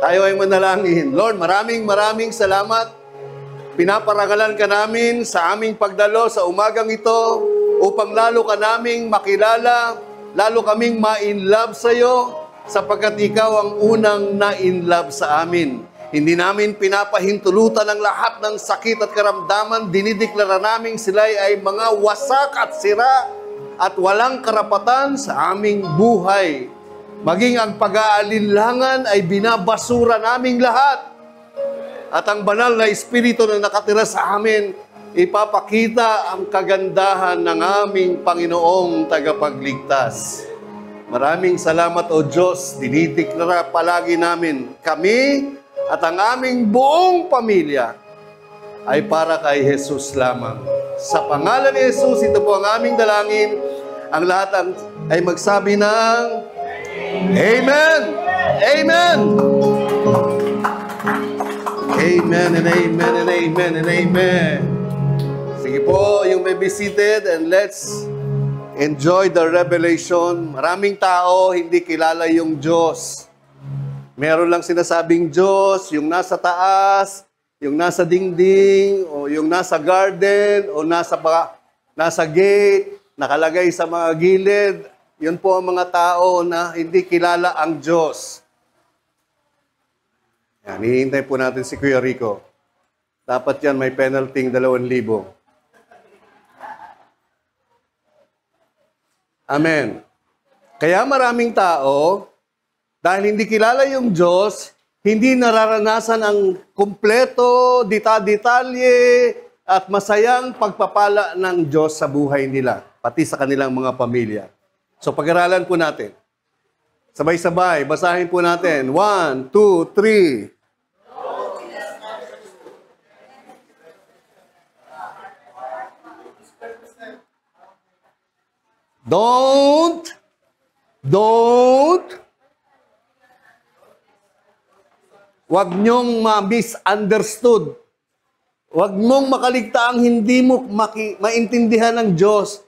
Tayo ay manalangin. Lord, maraming salamat. Pinaparangalan ka namin sa aming pagdalo sa umagang ito upang lalo ka naming makilala, lalo kaming ma-in-love sa iyo sapagkat ikaw ang unang na-in-love sa amin. Hindi namin pinapahintulutan ang lahat ng sakit at karamdaman. Dinideklara namin sila ay mga wasak at sira at walang karapatan sa aming buhay. Maging ang pag-aalinlangan ay binabasura naming lahat. At ang banal na Espiritu na nakatira sa amin, ipapakita ang kagandahan ng aming Panginoong tagapagligtas. Maraming salamat o Diyos, dinideklara palagi namin, kami at ang aming buong pamilya ay para kay Jesus lamang. Sa pangalan ni Jesus, ito po ang aming dalangin. Ang lahat ay magsabi ng Amen! Amen! Amen and amen and amen and amen. Sige po, yung may be seated and let's enjoy the revelation. Maraming tao hindi kilala yung Diyos. Meron lang sinasabing Diyos, yung nasa taas, yung nasa dingding, o yung nasa garden, o nasa gate, nakalagay sa mga gilid. Yun po ang mga tao na hindi kilala ang Diyos. Yan, hihintay po natin si Kuya Rico. Dapat yan may penalty 2,000. Amen. Kaya maraming tao, dahil hindi kilala yung Diyos, hindi nararanasan ang kumpleto, detalye, at masayang pagpapala ng Diyos sa buhay nila, pati sa kanilang mga pamilya. So pag-aralan po natin. Sabay-sabay, basahin po natin. 1, 2, 3. Don't. Huwag niyong ma-misunderstood. Huwag mong makaligtaang hindi mo maintindihan ng Diyos.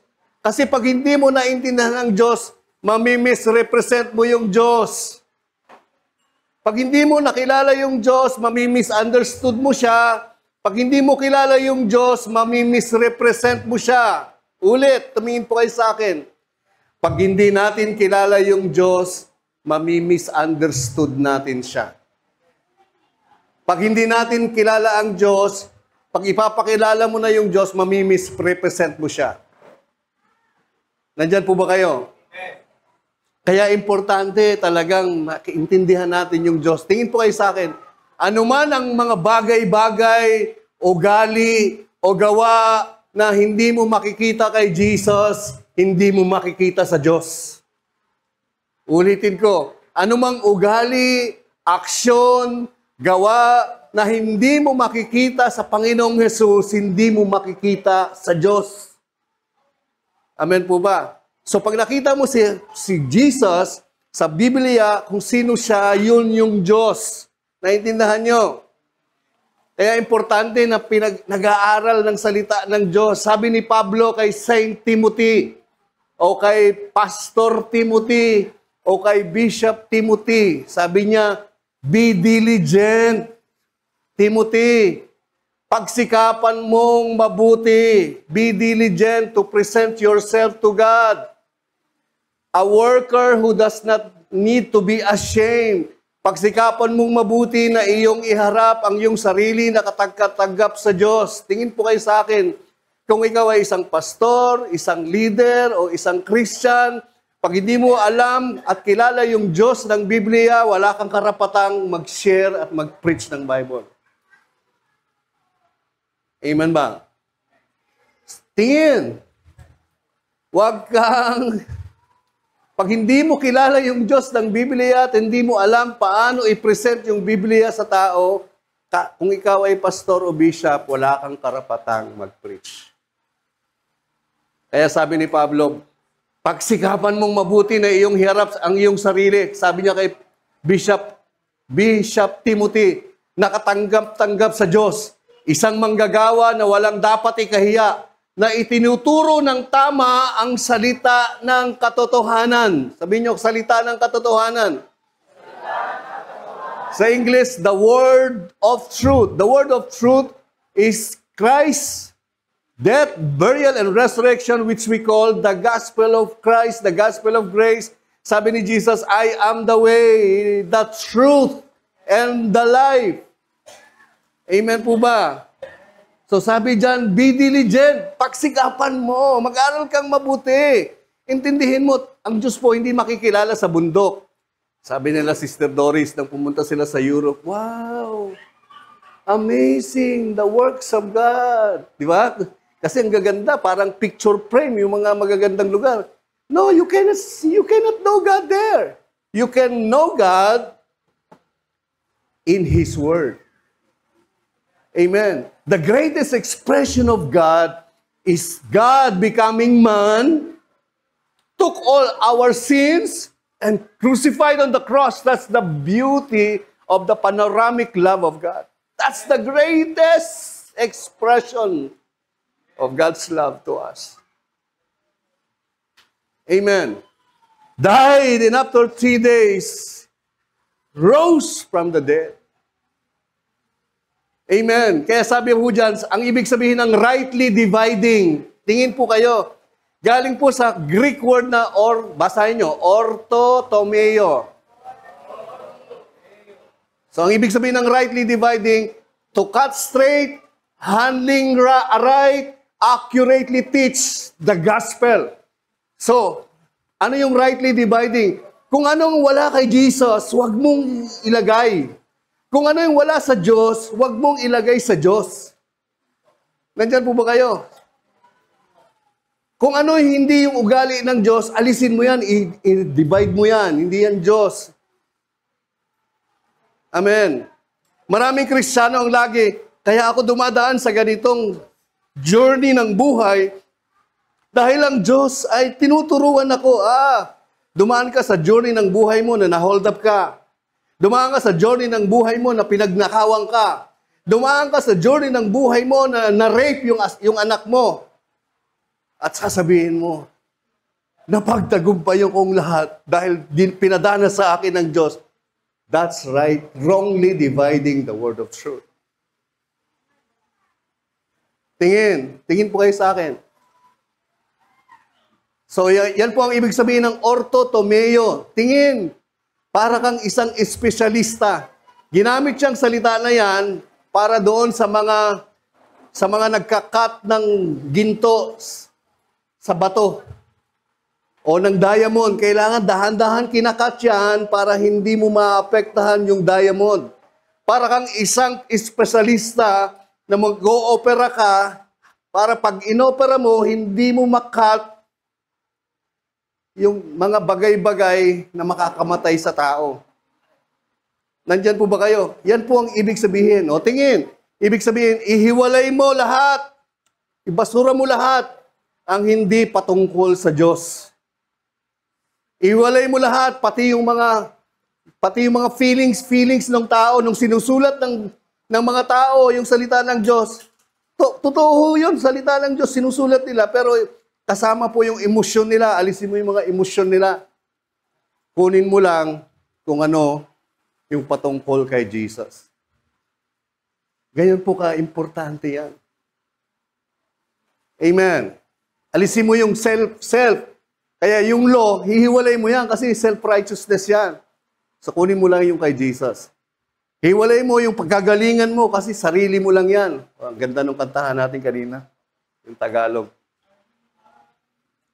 Kasi pag hindi mo naintindihan ng Diyos, mami-misrepresent mo yung Diyos. Pag hindi mo nakilala yung Diyos, mami-misunderstood mo siya. Pag hindi mo kilala yung Diyos, mami-misrepresent mo siya. Ulit, tumingin po kayo sa akin. Pag hindi natin kilala yung Diyos, mami-misunderstood natin siya. Pag hindi natin kilala ang Diyos, pag ipapakilala mo na yung Diyos, mami-misrepresent mo siya. Nandyan po ba kayo? Kaya importante talagang maintindihan natin yung Diyos. Tingin po kayo sa akin, anuman ang mga bagay-bagay, ugali, o gawa na hindi mo makikita kay Jesus, hindi mo makikita sa Diyos. Ulitin ko, anumang ugali, aksyon, gawa na hindi mo makikita sa Panginoong Hesus, hindi mo makikita sa Diyos. Amen po ba? So pag nakita mo si Jesus sa Biblia, kung sino siya, yun yung Diyos. Naintindahan nyo? Kaya importante na nag-aaral ng salita ng Diyos. Sabi ni Pablo kay Saint Timothy, o kay Pastor Timothy, o kay Bishop Timothy, sabi niya, be diligent, Timothy. Pagsikapan mong mabuti. Be diligent to present yourself to God. A worker who does not need to be ashamed. Pagsikapan mong mabuti na iyong iharap ang iyong sarili na katagkatanggap sa Diyos. Tingin po kayo sa akin, kung ikaw ay isang pastor, isang leader, o isang Christian, pag hindi mo alam at kilala yung Diyos ng Biblia, wala kang karapatang mag-share at mag-preach ng Bible. Amen ba? Tingin. Huwag kang, pag hindi mo kilala yung Diyos ng Biblia at hindi mo alam paano i-present yung Biblia sa tao, kung ikaw ay pastor o bishop, wala kang karapatang mag-preach. Kaya sabi ni Pablo, pagsikapan mong mabuti na iyong hirap ang iyong sarili. Sabi niya kay Bishop Timothy, nakatanggap-tanggap sa Diyos. Isang manggagawa na walang dapat ikahiya, na itinuturo ng tama ang salita ng katotohanan. Sabihin niyo, salita ng katotohanan. Sa English, the word of truth. The word of truth is Christ's death, burial, and resurrection, which we call the gospel of Christ, the gospel of grace. Sabi ni Jesus, I am the way, the truth, and the life. Amen po ba? So sabi dyan, be diligent, pagsikapan mo, mag-aral kang mabuti. Intindihin mo, ang Diyos po hindi makikilala sa bundok. Sabi nila, Sister Doris, nang pumunta sila sa Europe, wow, amazing, the works of God. Di ba? Kasi ang gaganda, parang picture frame, yung mga magagandang lugar. No, you cannot know God there. You can know God in His Word. Amen. The greatest expression of God is God becoming man, took all our sins, and crucified on the cross. That's the beauty of the panoramic love of God. That's the greatest expression of God's love to us. Amen. Died, and after 3 days, rose from the dead. Amen. Kaya sabi po dyan, ang ibig sabihin ng rightly dividing, tingin po kayo, galing po sa Greek word na, basahin nyo, orthotomeo. So ang ibig sabihin ng rightly dividing, to cut straight, handling right, accurately teach the gospel. So, ano yung rightly dividing? Kung anong wala kay Jesus, huwag mong ilagay. Kung ano yung wala sa Diyos, huwag mong ilagay sa Diyos. Nandyan po ba kayo? Kung ano hindi yung ugali ng Diyos, alisin mo yan, i-divide mo yan. Hindi yan Diyos. Amen. Maraming Kristiyano ang lagi, kaya ako dumadaan sa ganitong journey ng buhay dahil ang Diyos ay tinuturuan ako. Dumaan ka sa journey ng buhay mo na na-hold up ka. Dumaan ka sa journey ng buhay mo na pinagnakawang ka. Dumaan ka sa journey ng buhay mo na na-rape yung anak mo. At sasabihin mo, napagtagumpay kong lahat dahil pinadana sa akin ng Diyos. That's right, wrongly dividing the word of truth. Tingin po kayo sa akin. So yan po ang ibig sabihin ng orthotomeo. Tingin, para kang isang espesyalista. Ginamit siyang salita na yan para doon sa mga nagkakat ng ginto sa bato o ng diamond. Kailangan dahan-dahan kinakat yan para hindi mo maapektahan yung diamond. Para kang isang espesyalista na mag-o-opera ka para pag inopera mo, hindi mo makat yung mga bagay-bagay na makakamatay sa tao. Nandyan po ba kayo? Yan po ang ibig sabihin. O tingin, ibig sabihin, ihiwalay mo lahat, ibasura mo lahat ang hindi patungkol sa Diyos. Ihiwalay mo lahat, pati yung mga feelings ng tao, nung sinusulat ng mga tao, yung salita ng Diyos. Totoo yun, salita ng Diyos, sinusulat nila, pero kasama po yung emosyon nila. Alisin mo yung mga emosyon nila. Kunin mo lang kung ano yung patungkol kay Jesus. Ganyan po ka-importante yan. Amen. Alisin mo yung self. Kaya yung law, hihiwalay mo yan kasi self-righteousness yan. So kunin mo lang yung kay Jesus. Hiwalay mo yung pagkagalingan mo kasi sarili mo lang yan. Ang ganda ng kantahan natin kanina. Yung Tagalog.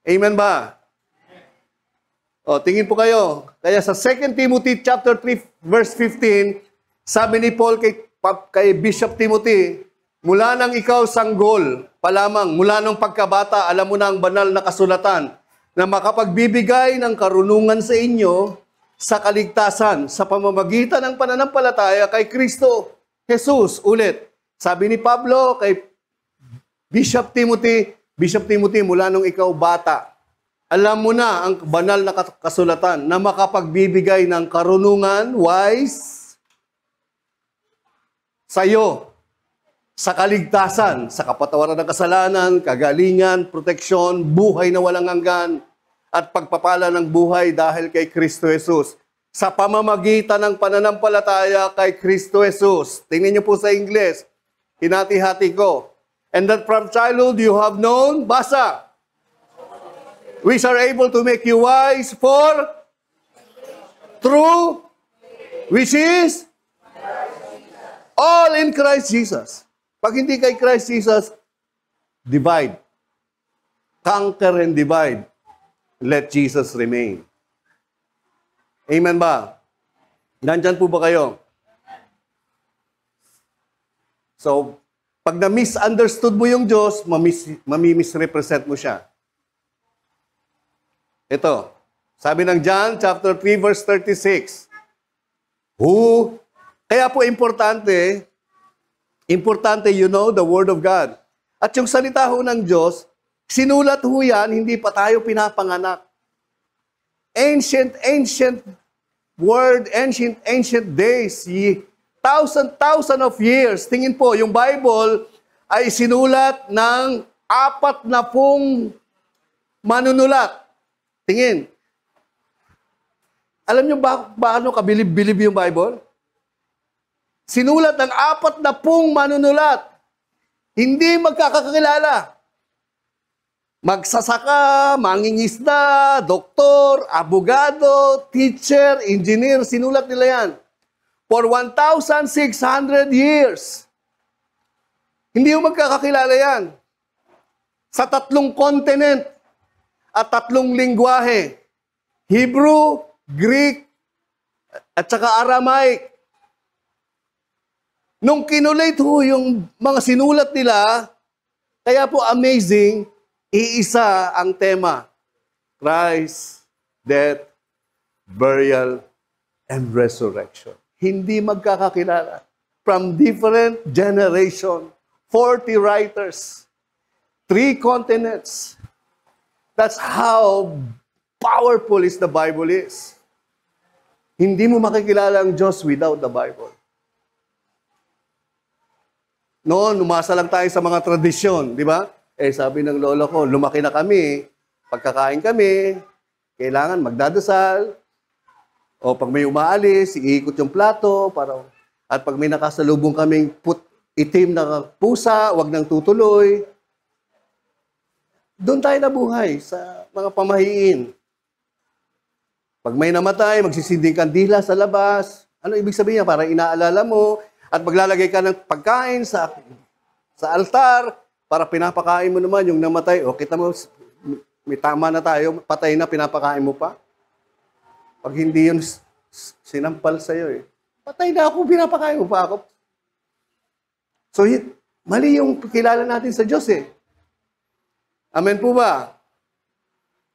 Amen ba? O, tingin po kayo. Kaya sa 2 Timothy chapter 3, verse 15, sabi ni Paul kay Bishop Timothy, mula nang ikaw sanggol, palamang, mula nang pagkabata, alam mo na ang banal na kasulatan na makapagbibigay ng karunungan sa inyo sa kaligtasan sa pamamagitan ng pananampalataya kay Kristo Jesus. Ulit, sabi ni Pablo kay Bishop Timothy, mula nung ikaw bata, alam mo na ang banal na kasulatan na makapagbibigay ng karunungan, wise, sa'yo, sa kaligtasan, sa kapatawaran ng kasalanan, kagalingan, proteksyon, buhay na walang hanggan, at pagpapala ng buhay dahil kay Kristo Jesus. sa pamamagitan ng pananampalataya kay Kristo Jesus. Tingnan niyo po sa Ingles. Hinati-hati ko. And that from childhood you have known, basa, which are able to make you wise for true, which is all in Christ Jesus. Pag hindi kay Christ Jesus, divide. Conquer and divide. Let Jesus remain. Amen ba? Nandyan po ba kayo? So, pag na-misunderstood mo yung Diyos, mamimisrepresent mo siya. Ito, sabi ng John chapter 3 verse 36. Kaya po importante you know the Word of God. At yung salita ho ng Diyos, sinulat ho yan, hindi pa tayo pinapanganak. Ancient word, ancient days, thousand of years. Tingin po, yung Bible ay sinulat ng 40 manunulat. Tingin. Alam niyo paano kabilib-bilib yung Bible? Sinulat ng 40 manunulat. Hindi magkakakilala. Magsasaka, mangingisda, doktor, abogado, teacher, engineer, sinulat nila yan. For 1,600 years. Hindi mo magkakakilala yan. Sa 3 continent at 3 lingwahe. Hebrew, Greek, at saka Aramaic. Nung kinulate ho yung mga sinulat nila, kaya po amazing, iisa ang tema. Christ, death, burial, and resurrection. Hindi magkakakilala. From different generation, 40 writers, 3 continents. That's how powerful is the Bible is. Hindi mo makikilala ang Diyos without the Bible. Noon, umasa lang tayo sa mga tradisyon, di ba? Sabi ng lolo ko, lumaki na kami, pagkakain kami, kailangan magdadasal, o pag may umaalis, iikot yung plato, at pag may nakasalubong kaming itim na pusa, wag nang tutuloy. Doon tayo nabuhay sa mga pamahiin. Pag may namatay, magsisinding kandila sa labas. Ano ibig sabihin niya? Para inaalala mo, at maglalagay ka ng pagkain sa altar para pinapakain mo naman yung namatay. O kita mo, may tama na tayo, patay na, pinapakain mo pa. Pag hindi yun sinampal sa'yo patay na ako, pinapakain mo pa ako. So, mali yung kilala natin sa Diyos Amen po ba?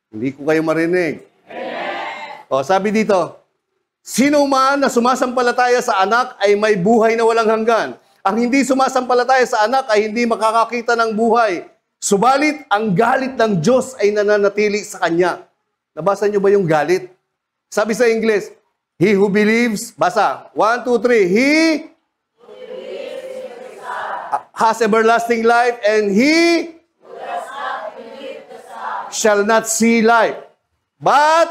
Hindi ko kayo marinig. O, sabi dito, sino man na sumasampalataya sa anak ay may buhay na walang hanggan. Ang hindi sumasampalataya sa anak ay hindi makakakita ng buhay. Subalit, ang galit ng Diyos ay nananatili sa kanya. Nabasa niyo ba yung galit? Sabi sa Ingles, he who believes, basa, 1, 2, 3, he has everlasting life and he shall not see life, but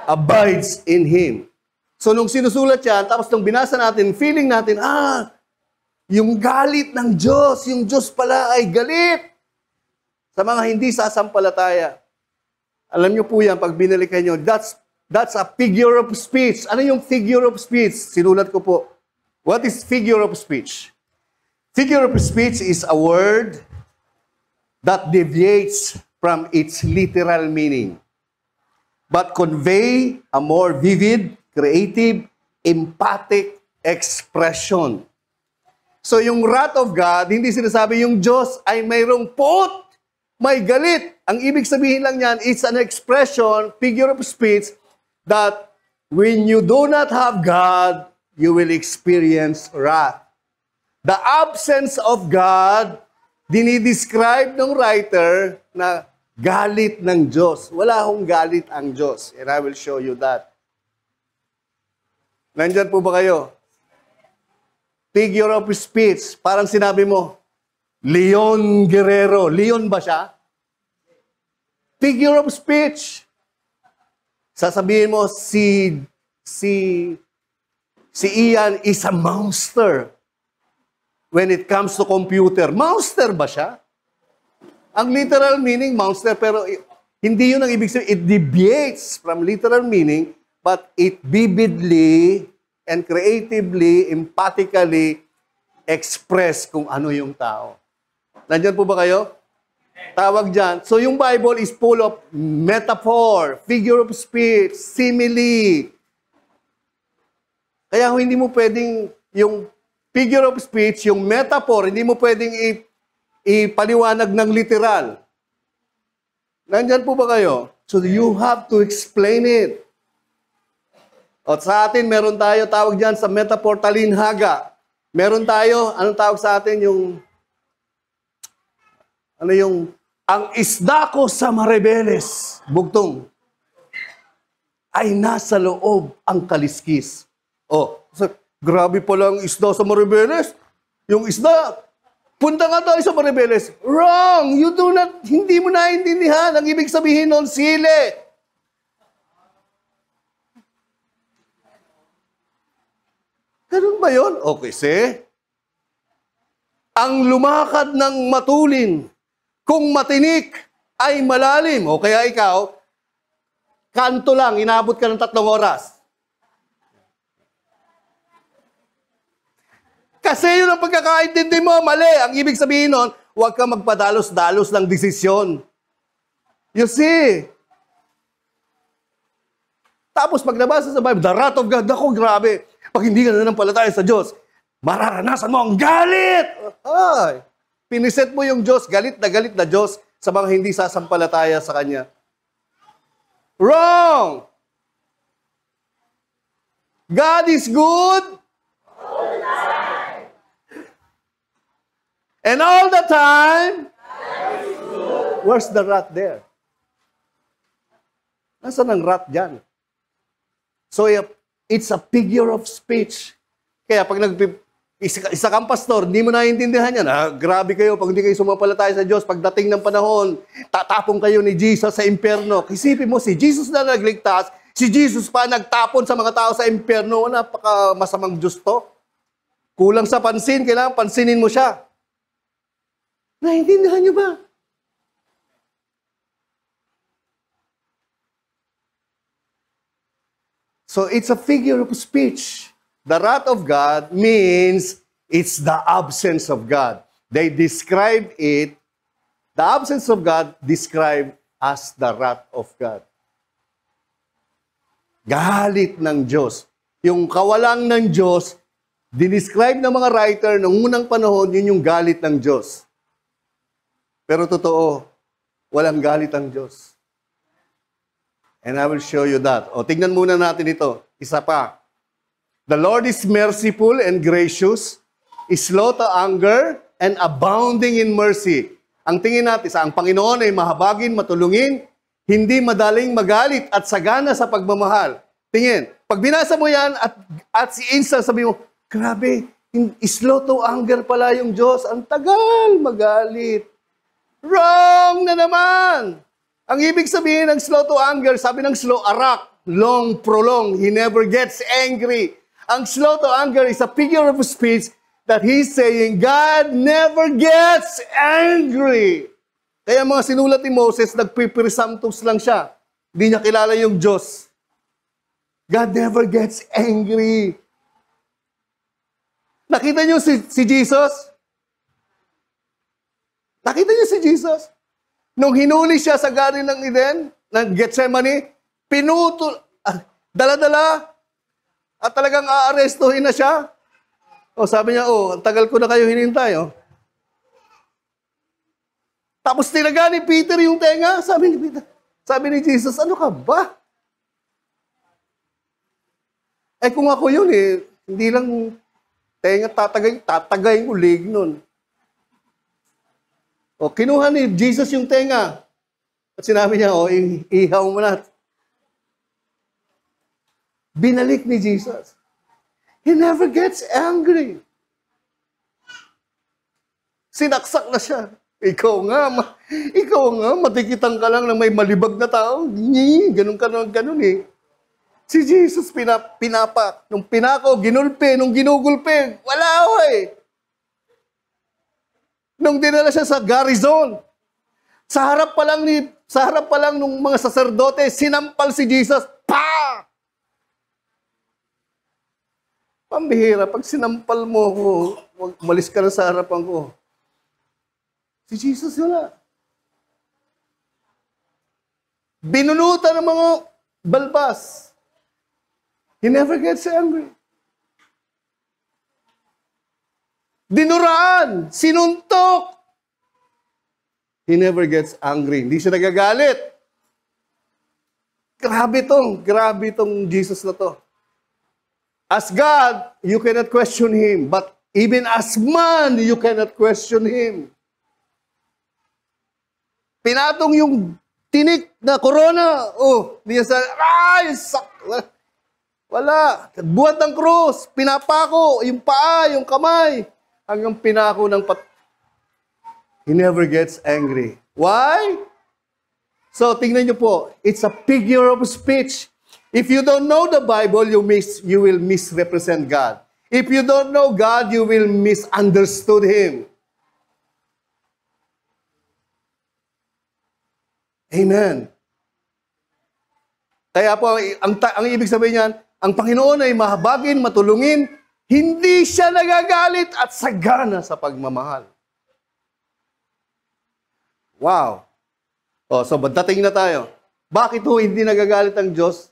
abides in Him. So, nung sinusulat yan, tapos nung binasa natin, feeling natin, yung galit ng Diyos, yung Diyos pala ay galit sa mga hindi sasampalataya. Alam niyo po yan, pag binalikan niyo, that's a figure of speech. Ano yung figure of speech? Sinulat ko po. What is figure of speech? Figure of speech is a word that deviates from its literal meaning, but convey a more vivid, creative, empathic expression. So yung wrath of God, hindi sinasabi yung Diyos ay mayroong may galit. Ang ibig sabihin lang yan, it's an expression, figure of speech, that when you do not have God, you will experience wrath. The absence of God, dinidescribe ng writer na galit ng Diyos. Wala hong galit ang Diyos. And I will show you that. Nandyan po ba kayo? Figure of speech. Parang sinabi mo, Leon Guerrero. Leon ba siya? Figure of speech. Sasabihin mo, si Ian is a monster when it comes to computer. Monster ba siya? Ang literal meaning, monster, pero hindi yun ang ibig sabihin. It deviates from literal meaning, but it vividly and creatively, empathically express kung ano yung tao. Nandiyan po ba kayo? Tawag dyan. So yung Bible is full of metaphor, figure of speech, simile. Kaya hindi mo pwedeng yung figure of speech, yung metaphor, hindi mo pwedeng ipaliwanag ng literal. Nandyan po ba kayo? So you have to explain it. At sa atin, meron tayo, tawag dyan sa metaphor, talinhaga. Meron tayo, anong tawag sa atin? Ang isda ko sa Maribeles, bugtong, ay nasa loob ang kaliskis. Oh, so, grabe pala ang isda sa Maribeles. Yung isda, punta nga tayo sa Maribeles. Wrong! Hindi mo naiintindihan. Ang ibig sabihin nun, sili. Ganun ba yun? Okay, see? Ang lumakad ng matulin, kung matinik, ay malalim. O kaya ikaw, kanto lang, inabot ka ng 3 oras. Kasi yun ang pagkakaintindi mo, mali. Ang ibig sabihin nun, huwag ka magpadalos-dalos ng desisyon. You see? Tapos pag nabasa sa Bible, the wrath of God, ako grabe. Pag hindi ka nanampalataya sa Diyos, mararanasan mo ang galit. Ay, piniset mo yung Diyos, galit na Diyos sa mga hindi sasampalataya sa Kanya. Wrong! God is good. And all the time, where's the wrath there? Nasaan ang wrath dyan? So, it's a figure of speech. Kaya pag isa kang pastor, hindi mo naiintindihan yan. Grabe kayo pag hindi kayo sumampalataya sa Diyos. Pagdating ng panahon, tatapon kayo ni Jesus sa impyerno. Isipin mo, si Jesus na nagligtas, si Jesus pa nagtapon sa mga tao sa impyerno. Napaka masamang Diyos to. Kulang sa pansin, kailangan pansinin mo siya. Naiintindihan niyo ba? So it's a figure of speech. The wrath of God means it's the absence of God. They describe it, the absence of God described as the wrath of God. Galit ng Diyos. Yung kawalang ng Diyos, dinescribe ng mga writer noong unang panahon, yun yung galit ng Diyos. Pero totoo, walang galit ang Diyos. And I will show you that. O, tignan muna natin ito. Isa pa. The Lord is merciful and gracious, is slow to anger, and abounding in mercy. Ang tingin natin sa ang Panginoon ay mahabagin, matulungin, hindi madaling magalit at sagana sa pagmamahal. Tingin. Pag binasa mo yan at si Insa sabi mo, grabe, slow to anger pala yung Diyos. Ang tagal magalit. Wrong na naman! Ang ibig sabihin ng slow to anger, sabi ng slow, arak, long, prolong. He never gets angry. Ang slow to anger is a figure of speech that he's saying, God never gets angry. Kaya mga sinulat ni Moses, nagpipresumptus lang siya. Hindi niya kilala yung Diyos. God never gets angry. Nakita niyo si Jesus? Nakita niyo si Jesus? Nung hinuli siya sa Garden ng Eden, ng Gethsemane, dala-dala, at talagang aarestuhin na siya. O sabi niya, ang tagal ko na kayo hinintay. Tapos tinaga ni Peter yung tenga. Sabi ni Jesus, ano ka ba? Kung ako yun hindi lang tenga tatagay ko leg nun. Kinuha ni Jesus yung tenga. At sinabi niya, ihaw mo na. Binalik ni Jesus. He never gets angry. Sinaksak na siya. Ikaw nga, matikitan ka lang na may malibag na tao. Ganun ka na, ganun Si Jesus pinapak. Nung pinako, ginulpi. Nung ginugulpi, wala ho eh. Nung dinala siya sa garrison, sa harap pa lang nung mga saserdote, sinampal si Jesus. Pa! Pambihira, pag sinampal mo ko, umalis ka na sa harapan ko. Si Jesus wala. Binunutan ng mga balbas. He never gets angry. Dinuraan, sinuntok. He never gets angry. Hindi siya nagagalit. Grabe tong Jesus na to. As God, you cannot question Him. But even as man, you cannot question Him. Pinatong yung tinik na corona. Oh, niya sa, wala. Buhat ng krus. Pinapako. Yung paa, yung kamay. Hanggang pinako ng He never gets angry. Why? So, tingnan niyo po. It's a figure of speech. If you don't know the Bible, you will misrepresent God. If you don't know God, you will misunderstood Him. Amen. Kaya po, ang ibig sabihin niyan, ang Panginoon ay mahabagin, matulungin, hindi siya nagagalit at sagana sa pagmamahal. Wow. Oh, so dating na tayo. Bakit ho hindi nagagalit ang Diyos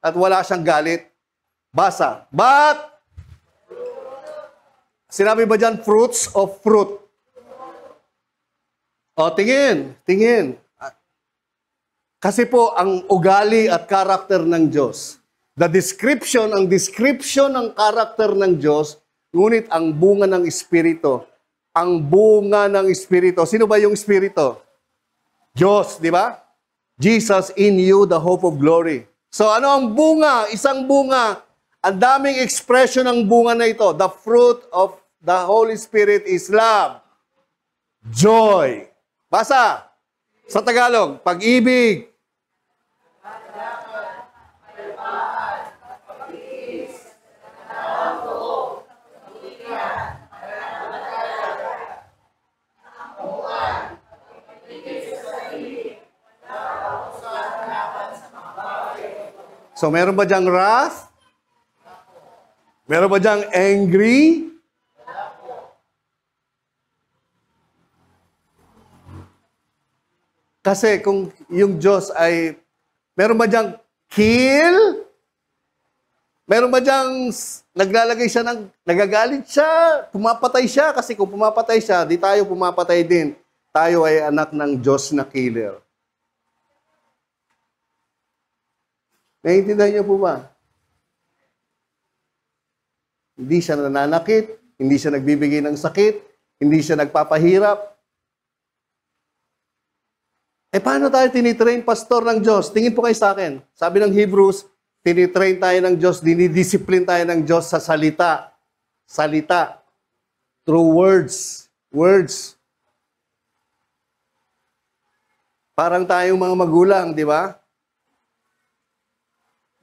at wala siyang galit? Basa. But, sinabi ba dyan, fruits of fruit? O, tingin. Kasi po, ang ugali at karakter ng Diyos, ang description ng karakter ng Diyos, ngunit ang bunga ng Espiritu. Ang bunga ng Espiritu. Sino ba yung Espiritu? Diyos, di ba? Jesus in you, the hope of glory. So ano ang bunga? Isang bunga. Ang daming expression ng bunga na ito. The fruit of the Holy Spirit is love, joy. Basa. Sa Tagalog, pag-ibig. So, meron ba diyang wrath? Meron ba diyang angry? Kasi kung yung Diyos ay, meron ba diyang kill? Meron ba diyang naglalagay siya ng, nagagalit siya, pumapatay siya? Kasi kung pumapatay siya, di tayo pumapatay din. Tayo ay anak ng Diyos na killer. Naiintindihan niyo po ba? Hindi siya nananakit, hindi siya nagbibigay ng sakit, hindi siya nagpapahirap. Paano tayo tinitrain pastor ng Diyos? Tingin po kayo sa akin. Sabi ng Hebrews, tinitrain tayo ng Diyos, dinidisiplin tayo ng Diyos sa salita. Salita. Through words. Words. Parang tayong mga magulang, di ba?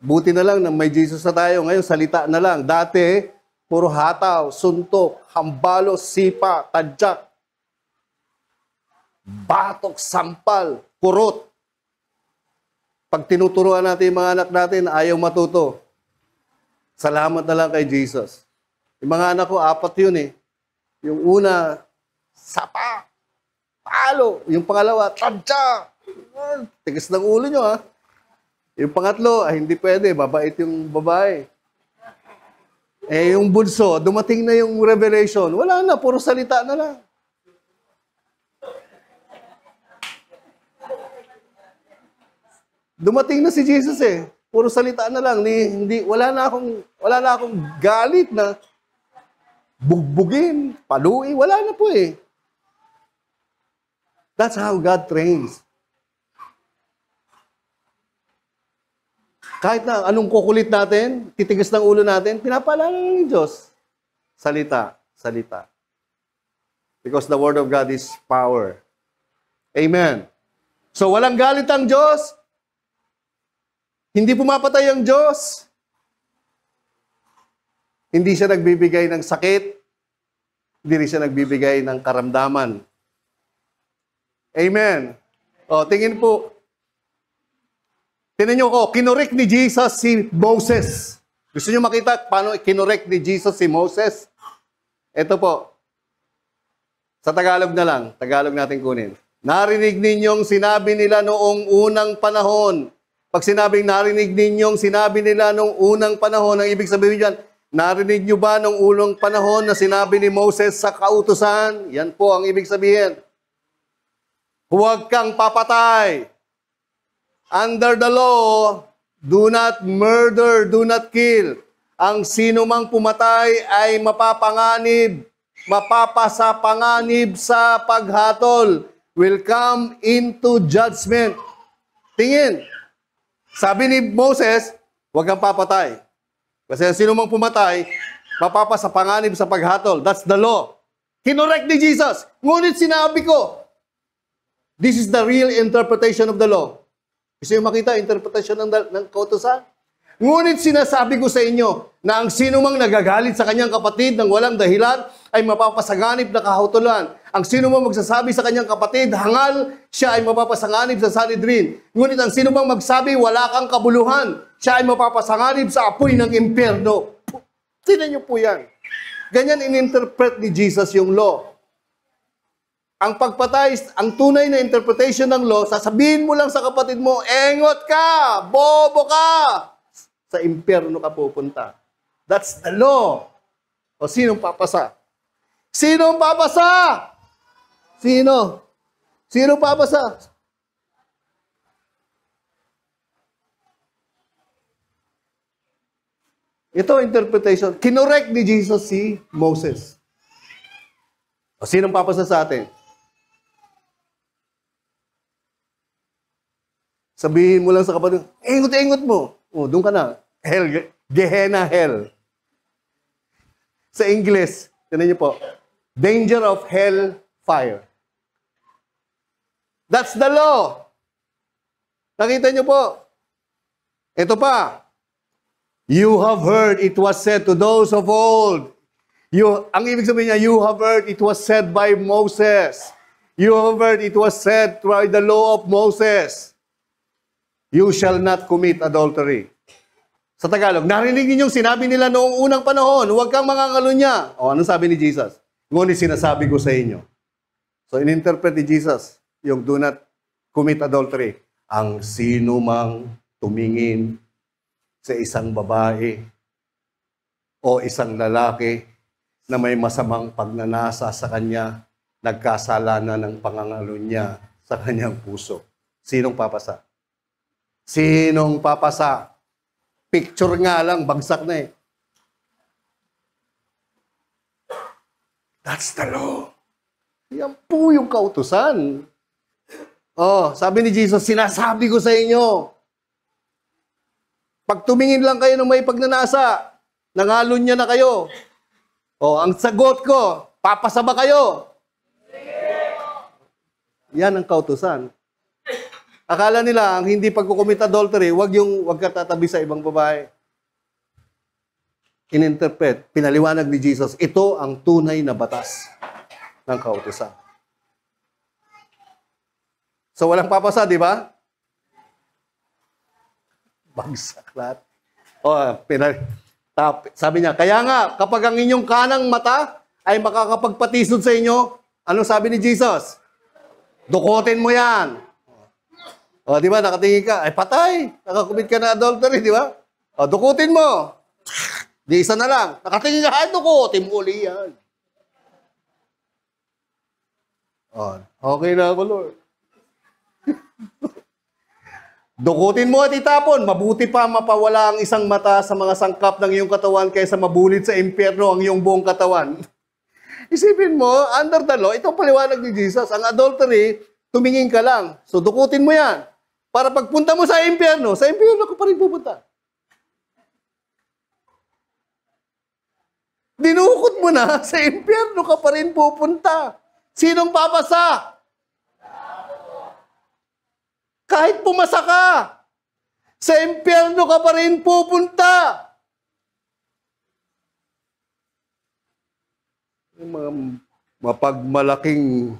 Buti na lang na may Jesus na tayo. Ngayon, salita na lang. Dati, puro hataw, suntok, hambalos, sipa, tadyak, batok, sampal, kurot. Pag tinuturuan natin yung mga anak natin, ayaw matuto. Salamat na lang kay Jesus. Yung mga anak ko, 4 yun eh. Yung una, sapa, palo. Yung pangalawa, tadyak. Tigas ng ulo nyo ha. Yung pangatlo, hindi pwede, mabait yung babae. Yung bunso, dumating na yung revelation. Wala na, puro salita na lang. Dumating na si Jesus eh. Puro salita na lang. Wala na akong galit na bugbugin, paluin. Wala na po eh. That's how God trains. Kahit na anong kukulit natin, titigas ng ulo natin, pinapaalala ng Diyos. Salita, salita. Because the Word of God is power. Amen. So walang galit ang Diyos. Hindi pumapatay ang Diyos. Hindi siya nagbibigay ng sakit. Hindi rin siya nagbibigay ng karamdaman. Amen. O, tingin po. Tingnan niyo ko, kinorek ni Jesus si Moses. Gusto niyo makita paano kinorek ni Jesus si Moses? Ito po. Sa Tagalog na lang. Tagalog natin kunin. Narinig ninyong sinabi nila noong unang panahon. Pag sinabing narinig ninyong sinabi nila noong unang panahon, ang ibig sabihin dyan, narinig nyo ba noong unang panahon na sinabi ni Moses sa kautusan? Yan po ang ibig sabihin. Huwag kang papatay. Under the law, do not murder, do not kill. Ang sino mang pumatay ay mapapanganib, mapapasapanganib sa paghatol, will come into judgment. Tingin. Sabi ni Moses, huwag kang papatay. Kasi sino mang pumatay, mapapasapanganib sa paghatol. That's the law. Kinorek ni Jesus. Ngunit sinabi ko, this is the real interpretation of the law. Gusto nyo makita interpretation ng kautusan? Ngunit sinasabi ko sa inyo na ang sino mang nagagalit sa kanyang kapatid ng walang dahilan ay mapapasanganib na kahutulan. Ang sino mang magsasabi sa kanyang kapatid, hangal, siya ay mapapasanganib sa Sanhedrin. Ngunit ang sino mang magsabi, wala kang kabuluhan, siya ay mapapasanganib sa apoy ng impyerno. Tingnan niyo po yan. Ganyan ininterpret ni Jesus yung law. Ang pagpatay, ang tunay na interpretation ng law, sasabihin mo lang sa kapatid mo, engot ka, bobo ka, sa impyerno ka pupunta. That's the law. O sinong papasa? Sinong papasa? Sino? Sino papasa? Ito interpretation. Kinorek ni Jesus si Moses. O sinong papasa sa atin? Sabihin mo lang sa kapatid, engot-engot mo. O, doon ka na. Hell, Gehenna hell. Sa English, tinan niyo po, danger of hell fire. That's the law. Nakita niyo po. Ito pa. You have heard it was said to those of old. Ang ibig sabihin niya, you have heard it was said by Moses. You have heard it was said by the law of Moses. You shall not commit adultery. Sa Tagalog, narinig ninyong sinabi nila noong unang panahon, huwag kang mangangalunya. O, anong sabi ni Jesus? Ngunit sinasabi ko sa inyo. So, ininterpret ni Jesus yung do not commit adultery. Ang sino mang tumingin sa isang babae o isang lalaki na may masamang pagnanasa sa kanya, nagkasala na ng pangangalunya sa kanyang puso. Sinong papasa? Sinong papasa? Picture nga lang, bagsak na eh. That's the law. Yan po yung kautusan. Oh, sabi ni Jesus, sinasabi ko sa inyo, pag tumingin lang kayo ng may pagnanasa, nangalon niya na kayo. Oh, ang sagot ko, papasa ba kayo? Yan ang kautusan. Akala nila, ang hindi pagkukumit adultery, wag ka tatabi sa ibang babae. Ininterpret, pinaliwanag ni Jesus, ito ang tunay na batas ng kautusan. So, walang papasa, di ba? Bagsak lahat. Sabi niya, kaya nga, kapag ang inyong kanang mata ay makakapagpatisod sa inyo, anong sabi ni Jesus? Dukutin mo yan. O, di ba, nakatingin ka, ay patay, nakakumit ka na adultery, di ba? O, dukutin mo. Di isa na lang. Nakatingin ka, ay, dukutin mo uli yan. O, okay na ako, Lord. Dukutin mo at itapon. Mabuti pa mapawala ang isang mata sa mga sangkap ng iyong katawan kaysa mabulit sa impyerno ang iyong buong katawan. Isipin mo, under the law, itong paliwanag ni Jesus, ang adultery, tumingin ka lang. So, dukutin mo yan. Para pagpunta mo sa impyerno ka pa rin pupunta. Dinukot mo na, sa impyerno ka pa rin pupunta. Sinong papasa? Kahit pumasa ka. Sa impyerno ka pa rin pupunta. Yung mga mapagmalaking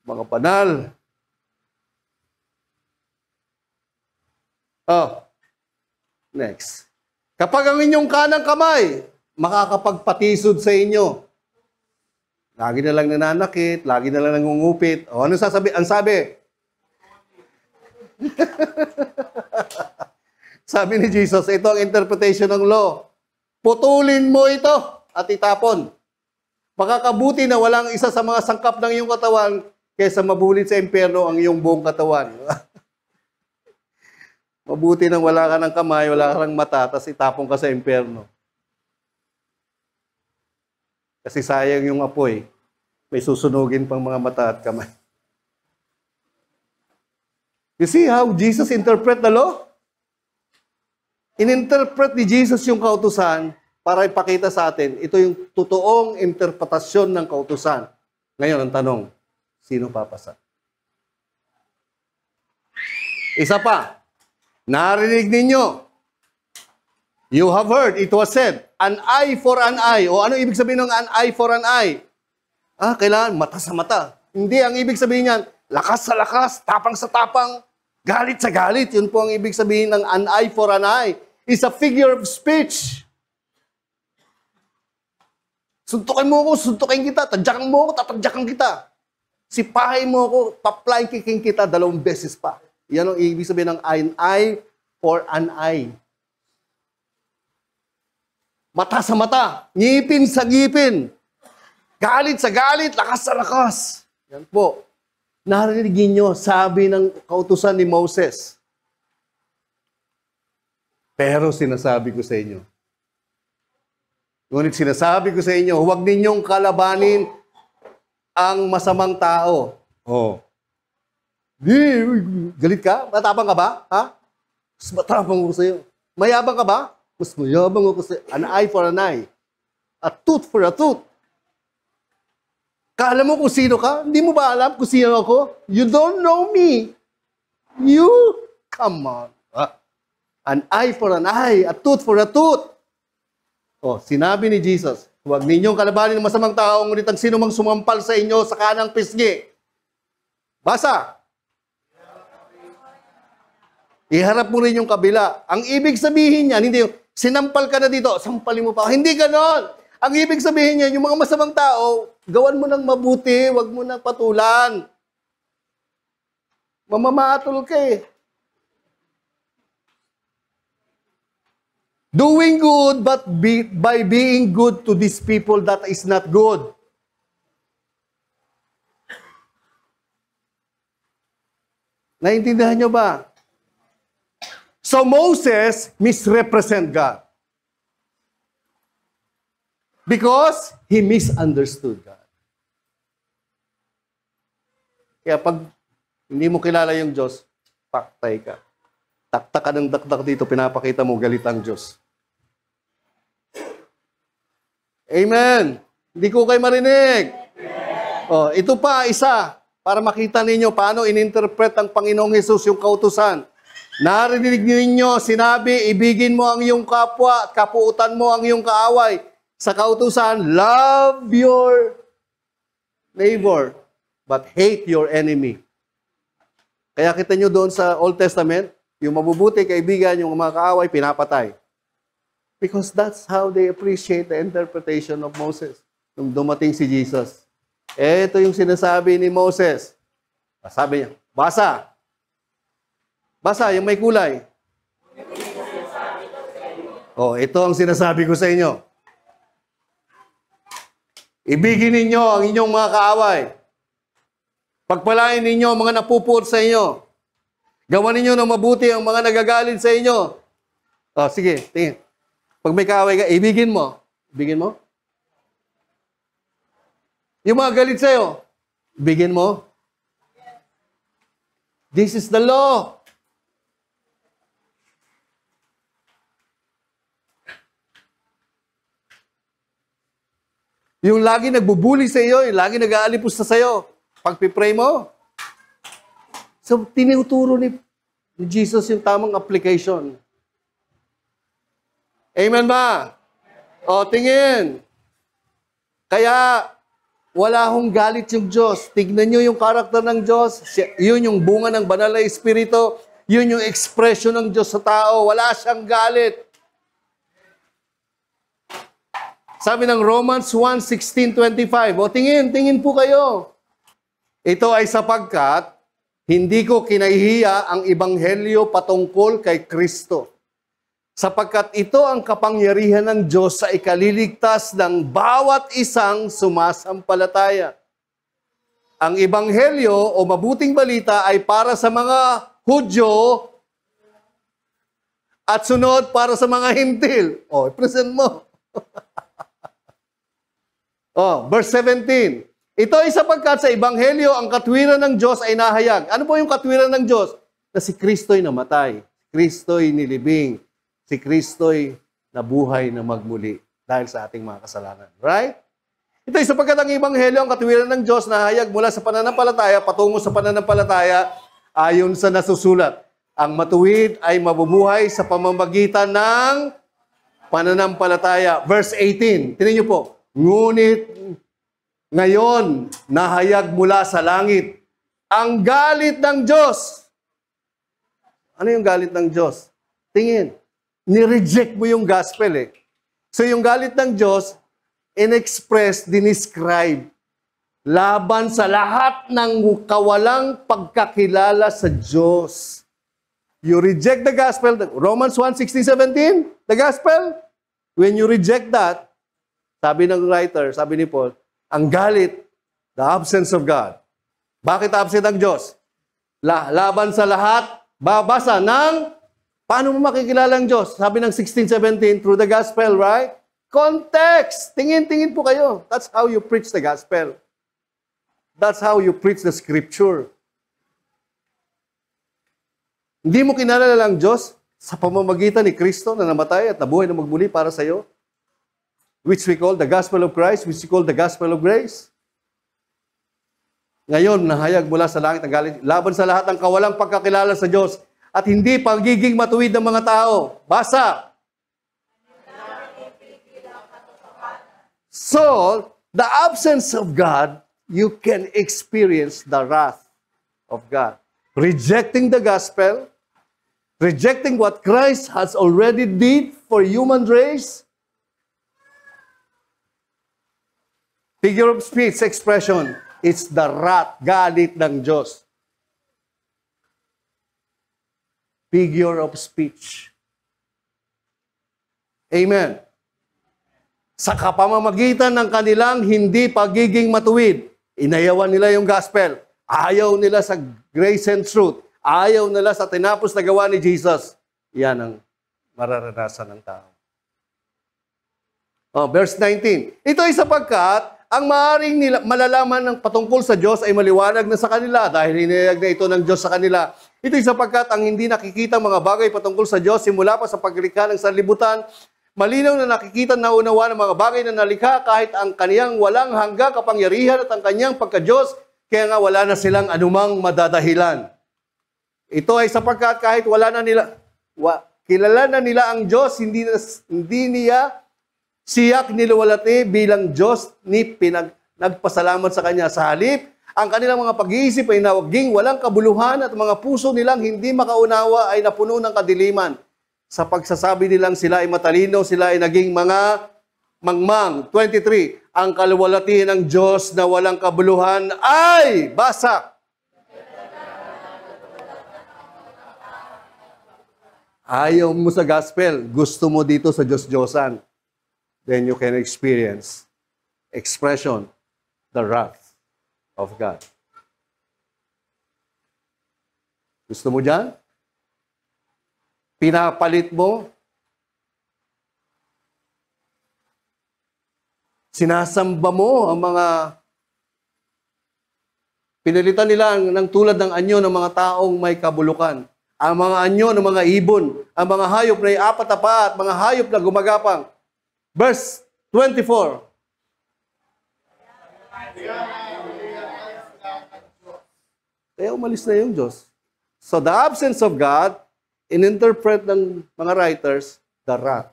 mga banal. Next. Kapag ang inyong kanang kamay, makakapagpatisod sa inyo. Lagi na lang nananakit, lagi na lang nangungupit. O, ano sasabi? Ang sabi? Sabi ni Jesus, ito ang interpretation ng law. Putulin mo ito at itapon. Makakabuti na walang isa sa mga sangkap ng iyong katawan kaysa mabulit sa impyerno ang iyong buong katawan. Mabuti nang wala ka ng kamay, wala ka ng mata, tapos itapon ka sa impyerno. Kasi sayang yung apoy. May susunugin pang mga mata at kamay. You see how Jesus interpret the law? Ininterpret ni Jesus yung kautusan para ipakita sa atin, ito yung totoong interpretasyon ng kautusan. Ngayon, ang tanong, sino papasa? Isa pa, narinig ninyo. You have heard, it was said, an eye for an eye. O ano ibig sabihin ng an eye for an eye? Kailangan mata sa mata. Hindi, ang ibig sabihin niyan, lakas sa lakas, tapang sa tapang, galit sa galit. Yun po ang ibig sabihin ng an eye for an eye. It's a figure of speech. Suntukin mo ako, suntukin kita. Tadyakan mo ako, tatadyakan kita. Sipahin mo ako, paplain kiking kita 2 beses pa. Yan ang ibig sabihin ng an eye for an eye. Mata sa mata, ngipin sa ngipin. Galit sa galit, lakas sa lakas. Yan po. Narinig niyo, sabi ng kautusan ni Moses. Pero sinasabi ko sa inyo. Ngunit sinasabi ko sa inyo, huwag ninyong kalabanin ang masamang tao. Galit ka? Matapang ka ba? Mas matapang ko sa iyo. Mayabang ka ba? Mas mayabang ako sa iyo. An eye for an eye. A tooth for a tooth. Kala mo kung sino ka? Hindi mo ba alam kung sino ako? You don't know me. You? Come on. An eye for an eye, a tooth for a tooth. Sinabi ni Jesus, huwag ninyong kalabanin ng masamang tao, ngunit ang sino mang sumampal sa inyo sa kanang pisngi. Basa. Iharap mo rin yung kabila. Ang ibig sabihin niyan, hindi yung sinampal ka na dito, sampalin mo pa. Hindi ganon. Ang ibig sabihin niyan, yung mga masamang tao, gawan mo ng mabuti, huwag mo ng patulan. Mamamatol ka eh. Doing good, but by being good to these people, that is not good. Naintindihan nyo ba? So Moses misrepresent God. Because he misunderstood God. Kaya pag hindi mo kilala yung Diyos, paktay ka. Taktak ka ng dakdak dito, pinapakita mo, galit ang Diyos. Amen. Hindi ko kayo marinig. Ito pa, isa, para makita ninyo paano ininterpret ang Panginoong Hesus yung kautusan. Narinig ninyo, sinabi, ibigin mo ang iyong kapwa at kapuutan mo ang iyong kaaway. Sa kautusan, love your neighbor, but hate your enemy. Kaya kita nyo doon sa Old Testament, yung mabubuti kaibigan, yung mga kaaway, pinapatay. Because that's how they appreciate the interpretation of Moses. Nung dumating si Jesus. Ito yung sinasabi ni Moses. Sabi niya, basa. Basa, yung may kulay. Ito ang sinasabi ko sa inyo. Ibigin ninyo ang inyong mga kaaway. Pagpalain ninyo ang mga napupuot sa inyo. Gawan ninyo ng mabuti ang mga nagagalit sa inyo. Sige, tingin. Pag may kaaway ka, ibigin mo. Ibigin mo? Yung mga galit sa'yo, ibigin mo. This is the law. Yung lagi nagbubuli sa iyo, yung lagi nag-aalipos sa iyo, pagpipray mo. So, tinuturo ni ni Jesus yung tamang application. Amen ba? O, tingin. Kaya, wala hong galit yung Diyos. Tignan nyo yung karakter ng Diyos. Yun yung bunga ng banal na Espiritu. Yun yung expression ng Diyos sa tao. Wala siyang galit. Sabi ng Romans 1:16-25. O, tingin po kayo. Ito ay sapagkat hindi ko kinahihiya ang ebanghelyo patungkol kay Kristo. Sapagkat ito ang kapangyarihan ng Diyos sa ikaliligtas ng bawat isang sumasampalataya. Ang ebanghelyo o mabuting balita ay para sa mga Hudyo at sunod para sa mga Hintil. O, present mo. Verse 17. Ito ay sapagkat sa ebanghelyo ang katwiran ng Diyos ay nahayag. Ano po yung katwiran ng Diyos? Na si Kristo'y namatay. Kristo'y nilibing. Si Kristo'y nabuhay na magmuli dahil sa ating mga kasalanan. Right? Ito ay sapagkat ang ebanghelyo ang katwiran ng Diyos na hayag mula sa pananampalataya patungo sa pananampalataya ayon sa nasusulat. Ang matuwid ay mabubuhay sa pamamagitan ng pananampalataya. Verse 18. Tingnan niyo po. Ngunit ngayon, nahayag mula sa langit ang galit ng Diyos. Ano yung galit ng Diyos? Tingin. Ni-reject mo yung gospel eh. So yung galit ng Diyos, in-express, dinescribe, laban sa lahat ng kawalang pagkakilala sa Diyos. You reject the gospel, Romans 1:16-17, the gospel, when you reject that, sabi ng writer, sabi ni Paul, ang galit, the absence of God. Bakit absent ang Diyos? Laban sa lahat, babasa ng, paano mo makikilala ang Diyos? Sabi ng 16-17, through the gospel, right? Context! Tingin-tingin po kayo. That's how you preach the gospel. That's how you preach the scripture. Hindi mo kinalala ang Diyos sa pamamagitan ni Kristo na namatay at nabuhay na magmuli para sa iyo, which we call the gospel of Christ, which we call the gospel of grace. Ngayon, nahayag mula sa langit ang galit, laban sa lahat ng kawalang pagkakilala sa Diyos at hindi pagiging matuwid ng mga tao. Basa! So, the absence of God, you can experience the wrath of God. Rejecting the gospel, rejecting what Christ has already did for human race, figure of speech expression, it's the wrath, galit ng Diyos. Figure of speech. Amen. Sa kapamamagitan ng kanilang hindi pagiging matuwid, inayawan nila yung gospel. Ayaw nila sa grace and truth. Ayaw nila sa tinapos na gawa ni Jesus. Yan ang mararanasan ng tao. Verse 19. Ito ay sapagkat ang maaaring malalaman ng patungkol sa Diyos ay maliwanag na sa kanila dahil hinayag na ito ng Diyos sa kanila. Ito ay sapagkat ang hindi nakikita mga bagay patungkol sa Diyos simula pa sa paglikha ng sanlibutan, malinaw na nakikita na unawa ng mga bagay na nalikha kahit ang kaniyang walang hanggang kapangyarihan at ang kaniyang pagka-Diyos, kaya nga wala na silang anumang madadahilan. Ito ay sapagkat kahit kilala na nila ang Diyos, hindi niya siyak niluwalhati bilang Diyos ni nagpasalamat sa Kanya. Sa halip, ang kanilang mga pag-iisip ay nawaging walang kabuluhan at mga puso nilang hindi makaunawa ay napuno ng kadiliman. Sa pagsasabi nilang sila ay matalino, sila ay naging mga mangmang. 23, ang kaluwalhati ng Diyos na walang kabuluhan ay basa. Ayaw mo sa gospel, gusto mo dito sa Diyos-Diyosan. Then you can experience expression, the wrath of God. Gusto mo dyan? Pinapalit mo? Sinasamba mo ang mga pinalitan nila ng tulad ng anyo ng mga taong may kabulukan. Ang mga anyo ng mga ibon, ang mga hayop na iapat na paa at mga hayop na gumagapang. Verse 24. Kaya umalis na yung Diyos. So the absence of God, ininterpret ng mga writers, the wrath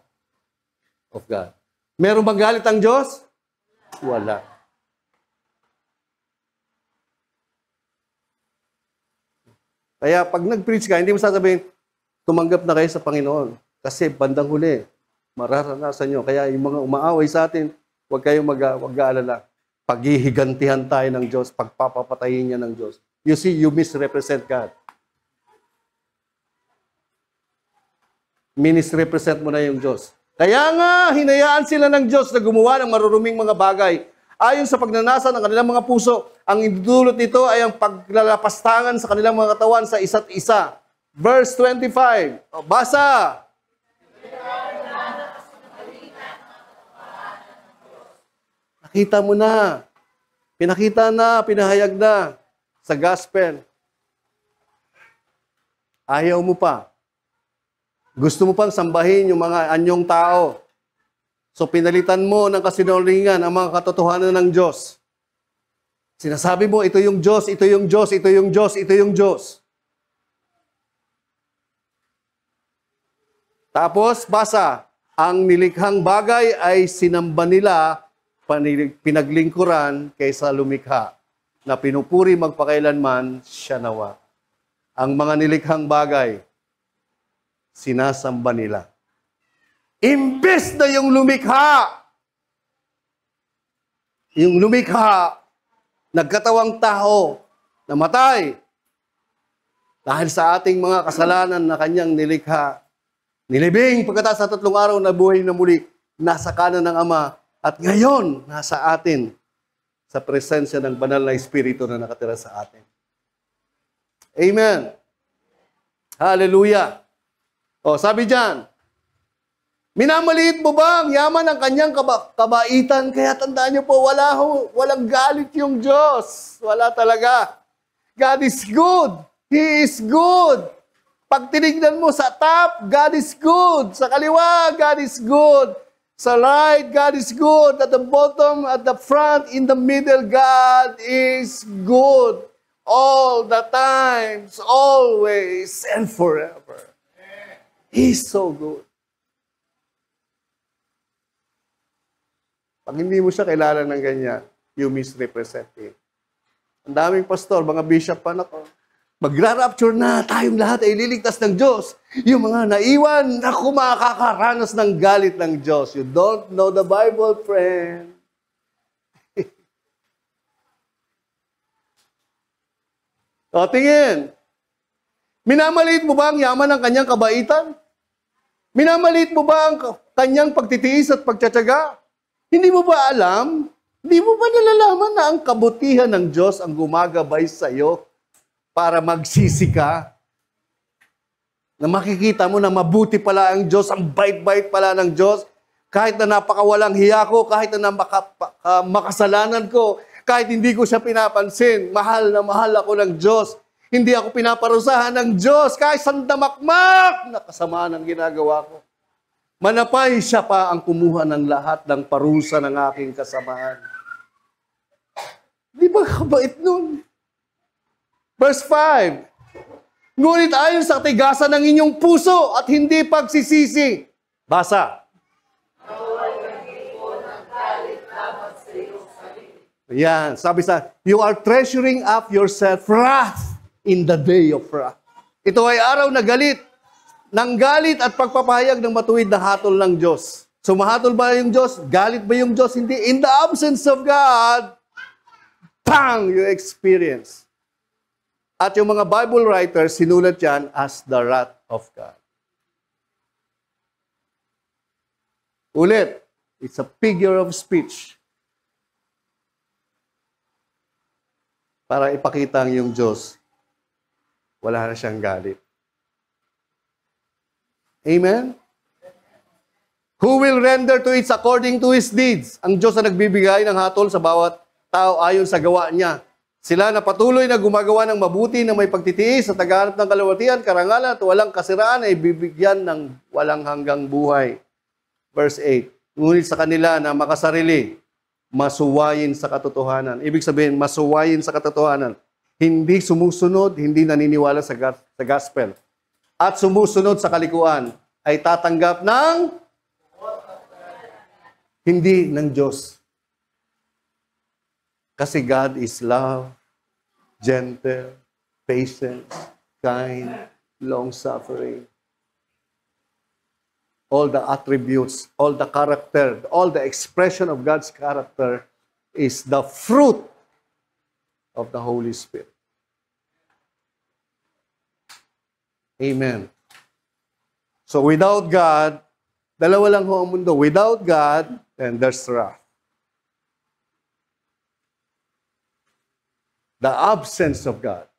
of God. Meron bang galit ang Diyos? Wala. Kaya pag nag-preach ka, hindi mo sasabihin, tumanggap na kayo sa Panginoon. Kasi bandang huli, mararanasan nyo. Kaya yung mga umaaway sa atin, huwag kayong mag-aalala. Paghihigantihan tayo ng Diyos, pagpapapatayin niya ng Diyos. You see, you misrepresent God. Minisrepresent mo na yung Diyos. Kaya nga, hinayaan sila ng Diyos na gumawa ng maruruming mga bagay. Ayon sa pagnanasa ng kanilang mga puso, ang idudulot nito ay ang paglalapastangan sa kanilang mga katawan sa isa't isa. Verse 25. Basa! Nakita mo na. Pinakita na, pinahayag na sa gospel. Ayaw mo pa. Gusto mo pang sambahin yung mga anyong tao. So pinalitan mo ng kasinungalingan ang mga katotohanan ng Diyos. Sinasabi mo, ito yung Diyos, ito yung Diyos, ito yung Diyos, ito yung Diyos. Tapos, basa, ang nilikhang bagay ay sinamba nila, pinaglingkuran kaysa lumikha, na pinupuri magpakailanman siya nawa. Ang mga nilikhang bagay, sinasamba nila. Imbes na yung lumikha, nagkatawang tao, namatay, dahil sa ating mga kasalanan na kanyang nilikha, nilibing pagkatapos sa 3 araw na buhay na muli, nasa kanan ng Ama, at ngayon, nasa atin, sa presensya ng banal na Espiritu na nakatira sa atin. Amen. Hallelujah. O, sabi dyan, minamaliit mo ba ang yaman ng kanyang kabaitan? Kaya tandaan niyo po, walang galit yung Diyos. Wala talaga. God is good. He is good. Pag tinignan mo sa top, God is good. Sa kaliwa, God is good. Sa right, God is good. At the bottom, at the front, in the middle, God is good. All the times, always, and forever. He's so good. Pag hindi mo siya kilala ng ganyan, you misrepresent him. Ang daming pastor, mga bishop pa na ko, magra-rapture na, tayong lahat ay liligtas ng Diyos. Yung mga naiwan, naku, makakaranas ng galit ng Diyos. You don't know the Bible, friend. O, tingin. Minamaliit mo ba ang yaman ng kanyang kabaitan? Minamaliit mo ba ang kanyang pagtitiis at pagtsatsaga? Hindi mo ba alam? Hindi mo ba nalalaman na ang kabutihan ng Diyos ang gumagabay sa iyo para magsisi ka? Na makikita mo na mabuti pala ang Diyos, ang bait-bait pala ng Diyos, kahit na napakawalang hiya ko, kahit na makasalanan ko, kahit hindi ko siya pinapansin, mahal na mahal ako ng Diyos. Hindi ako pinaparusahan ng Diyos, kahit sandamakmak na kasamaan ang ginagawa ko. Manapay siya pa ang kumuha ng lahat ng parusa ng aking kasamaan. Di ba kabait nun? Verse 5. Ngunit ayon sa katigasan ng inyong puso at hindi pagsisisi. Basa. Yan. Sabi you are treasuring up yourself wrath in the day of wrath. Ito ay araw na galit. Nang galit at pagpapahayag ng matuwid na hatol ng Diyos. So mahatol ba yung Diyos? Galit ba yung Diyos? Hindi. In the absence of God, bang, you experience. At yung mga Bible writers, sinulat yan as the wrath of God. Ulit, it's a figure of speech. Para ipakita ang yung Diyos, wala na siyang galit. Amen? Who will render to it according to his deeds? Ang Diyos na nagbibigay ng hatol sa bawat tao ayon sa gawa niya. Sila na patuloy na gumagawa ng mabuti na may pagtitiis at naghahanap ng kalawatian, karangalan at walang kasiraan ay bibigyan ng walang hanggang buhay. Verse 8. Ngunit sa kanila na makasarili, masuwayin sa katotohanan. Ibig sabihin, masuwayin sa katotohanan. hindi sumusunod, hindi naniniwala sa gospel, at sumusunod sa kalikuan, ay tatanggap ng hindi ng Diyos. Kasi God is love, gentle, patient, kind, long-suffering. All the attributes, all the character, all the expression of God's character is the fruit of the Holy Spirit. Amen. So without God, dalawa lang ho ang mundo. Without God, then there's wrath. The absence of God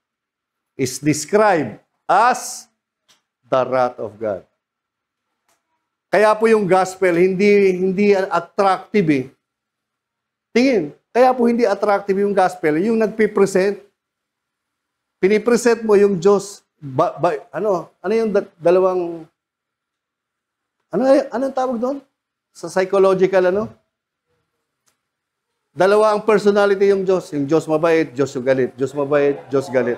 is described as the wrath of God. Kaya po yung gospel hindi attractive eh. Tingin, kaya po hindi attractive yung gospel, yung nagpipresent. Pinipresent mo yung Diyos. Ano yung dalawang anong tawag doon? Sa psychological Dalawa ang personality yung Diyos. Yung Diyos mabait, Diyos yung galit. Diyos mabait, Diyos galit.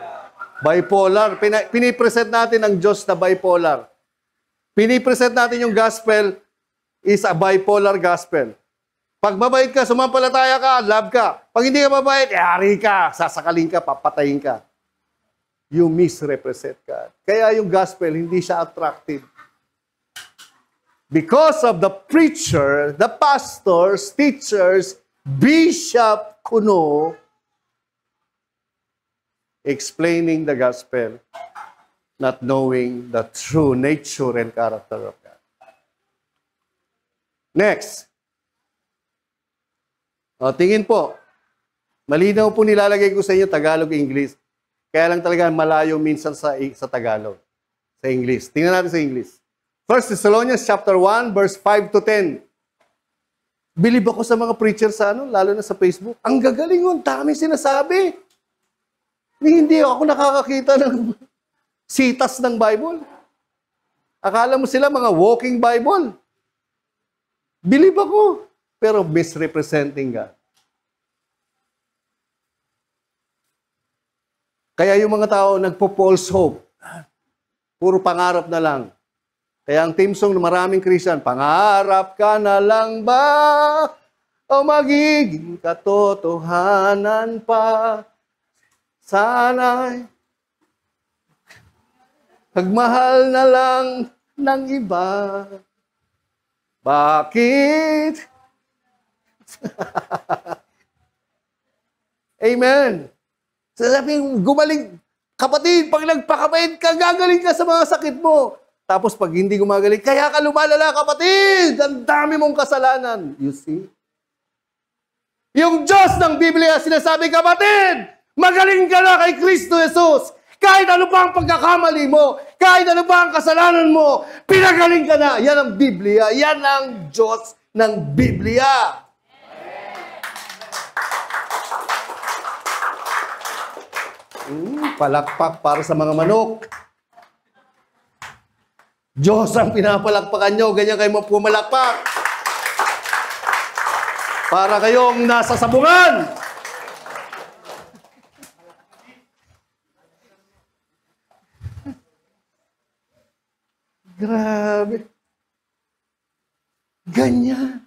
Bipolar. Pinipresent natin ang Diyos na bipolar. Pinipresent natin yung gospel is a bipolar gospel. Pag mabait ka, sumampalataya ka, love ka. Pag hindi ka mabait, hari ka, sasakalin ka, papatayin ka. You misrepresent God. Kaya yung gospel, hindi siya attractive. Because of the preacher, the pastors, teachers, bishop, kuno, explaining the gospel, not knowing the true nature and character of God. Next. Tingin po. Malinaw po nilalagay ko sa inyo Tagalog-English. Kaya lang talaga malayo minsan sa Tagalog. Sa English. Tingnan natin sa English. 1 Thessalonians chapter 1, verse 5 to 10. Bilib ako sa mga preacher sa lalo na sa Facebook. Ang gagaling yun, dami sinasabi. Hindi ako nakakakita ng sitas ng Bible. Akala mo sila mga walking Bible. Bilib ako, pero misrepresenting God. Kaya yung mga tao nagpo-false hope. Puro pangarap na lang. Kaya ang theme song ng maraming Christian, pangarap ka na lang ba o magiging katotohanan pa? Sana'y pagmahal na lang ng iba. Bakit? Amen. Sabi, gumaling, kapatid, pag nagpakabait ka, gagaling ka sa mga sakit mo. Tapos pag hindi gumagaling, kaya ka lumalala, kapatid! Ang dami mong kasalanan. You see? Yung Diyos ng Biblia, sinasabi, kapatid, magaling ka na kay Kristo Jesus. Kahit ano pa ang pagkakamali mo, kahit ano pa ang kasalanan mo, pinagaling ka na. Yan ang Biblia. Yan ang Diyos ng Biblia. Palakpak para sa mga manok. Diyos ang pinapalakpakan nyo, ganyan kayo pumalakpak. Para kayong nasa sabungan. Grabe. Ganyan.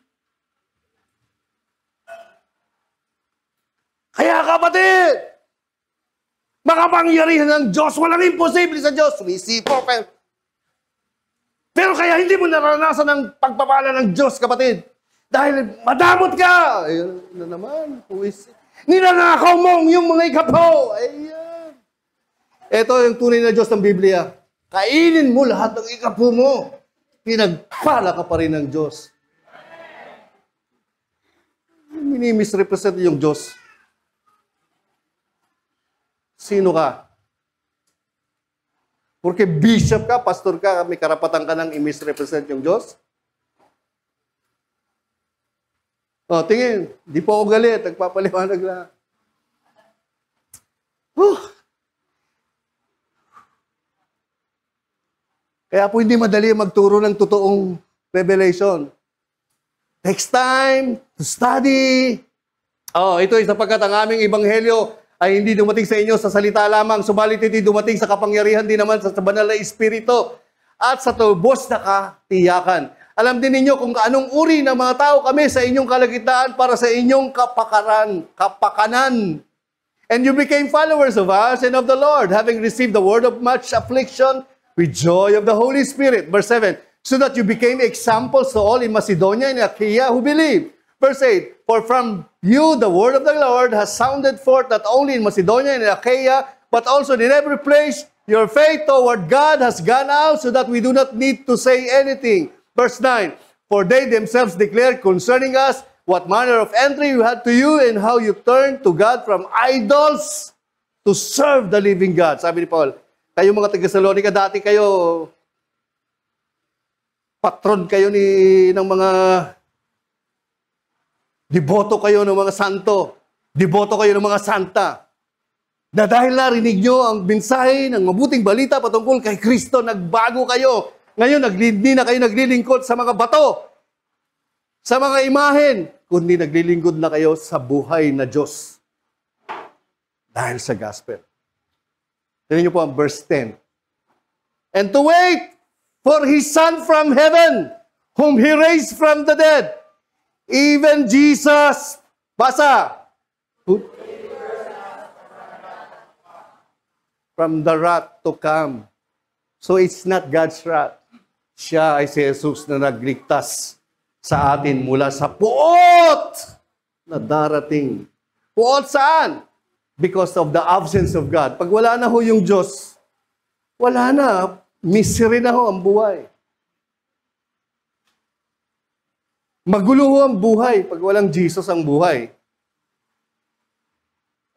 Kaya kapatid, makapangyarihan ng Diyos, walang imposible sa Diyos. Sumisipo, pero kaya hindi mo naranasan ang pagpapala ng Diyos, kapatid. Dahil madamot ka. Ayun na naman. Ninanakaw mo yung mga ikapaw. Ayan. Ito yung tunay na Diyos ng Biblia. Kainin mo lahat ng ikapo mo. Pinagpala ka pa rin ng Diyos. Minimisrepresent yung Diyos. Sino ka? Porque bishop ka, pastor ka, may karapatan ka nang i-misrepresent yung Diyos? Tingin. Di po ako galit. Nagpapaliwanag lang. Kaya po hindi madali magturo ng totoong revelation. Takes time to study. Ito ay sapagkat ang aming ebanghelyo ay hindi dumating sa inyo sa salita lamang, subalit ito'y dumating sa kapangyarihan din naman sa banal na Espiritu at sa tubos na katiyakan. Alam din ninyo kung anong uri ng mga tao kami sa inyong kalagitnaan para sa inyong kapakanan. And you became followers of us and of the Lord, having received the word of much affliction with joy of the Holy Spirit. Verse 7, so that you became examples to all in Macedonia and Achaia who believe. Verse 8, for from you the word of the Lord has sounded forth not only in Macedonia and Achaia, but also in every place. Your faith toward God has gone out so that we do not need to say anything. Verse 9, for they themselves declared concerning us what manner of entry you had to you and how you turned to God from idols to serve the living God. Sabi ni Paul, kayo mga taga-Salonica, dati kayo, patron kayo ng mga, deboto kayo ng mga santo, deboto kayo ng mga santa, na dahil narinig nyo ang mensahe ng mabuting balita patungkol kay Kristo, nagbago kayo. Ngayon, hindi na kayo naglilingkod sa mga bato, sa mga imahen, kundi naglilingkod na kayo sa buhay na Diyos. Dahil sa gospel. Tignan niyo po ang verse 10. And to wait for His Son from heaven, whom He raised from the dead, even Jesus, basa, from the wrath to come. So it's not God's wrath. Siya ay si Jesus na nagligtas sa atin mula sa puot na darating. Puot saan? Because of the absence of God. Pag wala na ho yung Diyos, wala na. Misery na ho ang buhay. Magulo ho ang buhay pag walang Jesus ang buhay.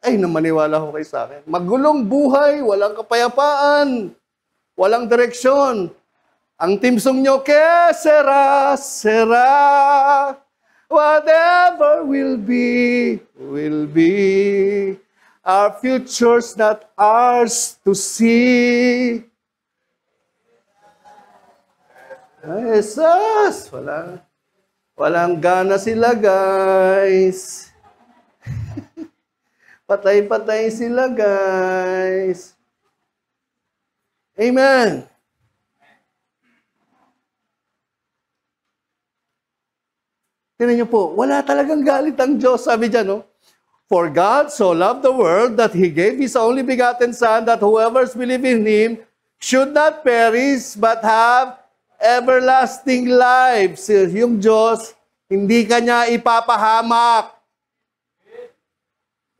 Ay, namaniwala ho kayo sa akin. Magulong buhay, walang kapayapaan, walang direksyon. Ang timsong nyo, que sera, sera, whatever will be, will be. Our future's not ours to see. Ay, Jesus! Walang gana sila, guys. Patay-patay sila, guys. Amen. Tingnan niyo po, wala talagang galit ang Diyos. Sabi dyan, no? For God so loved the world that He gave His only begotten Son, that whoever believes in Him should not perish, but have everlasting life. Yung Diyos, hindi Kanya ipapahamak.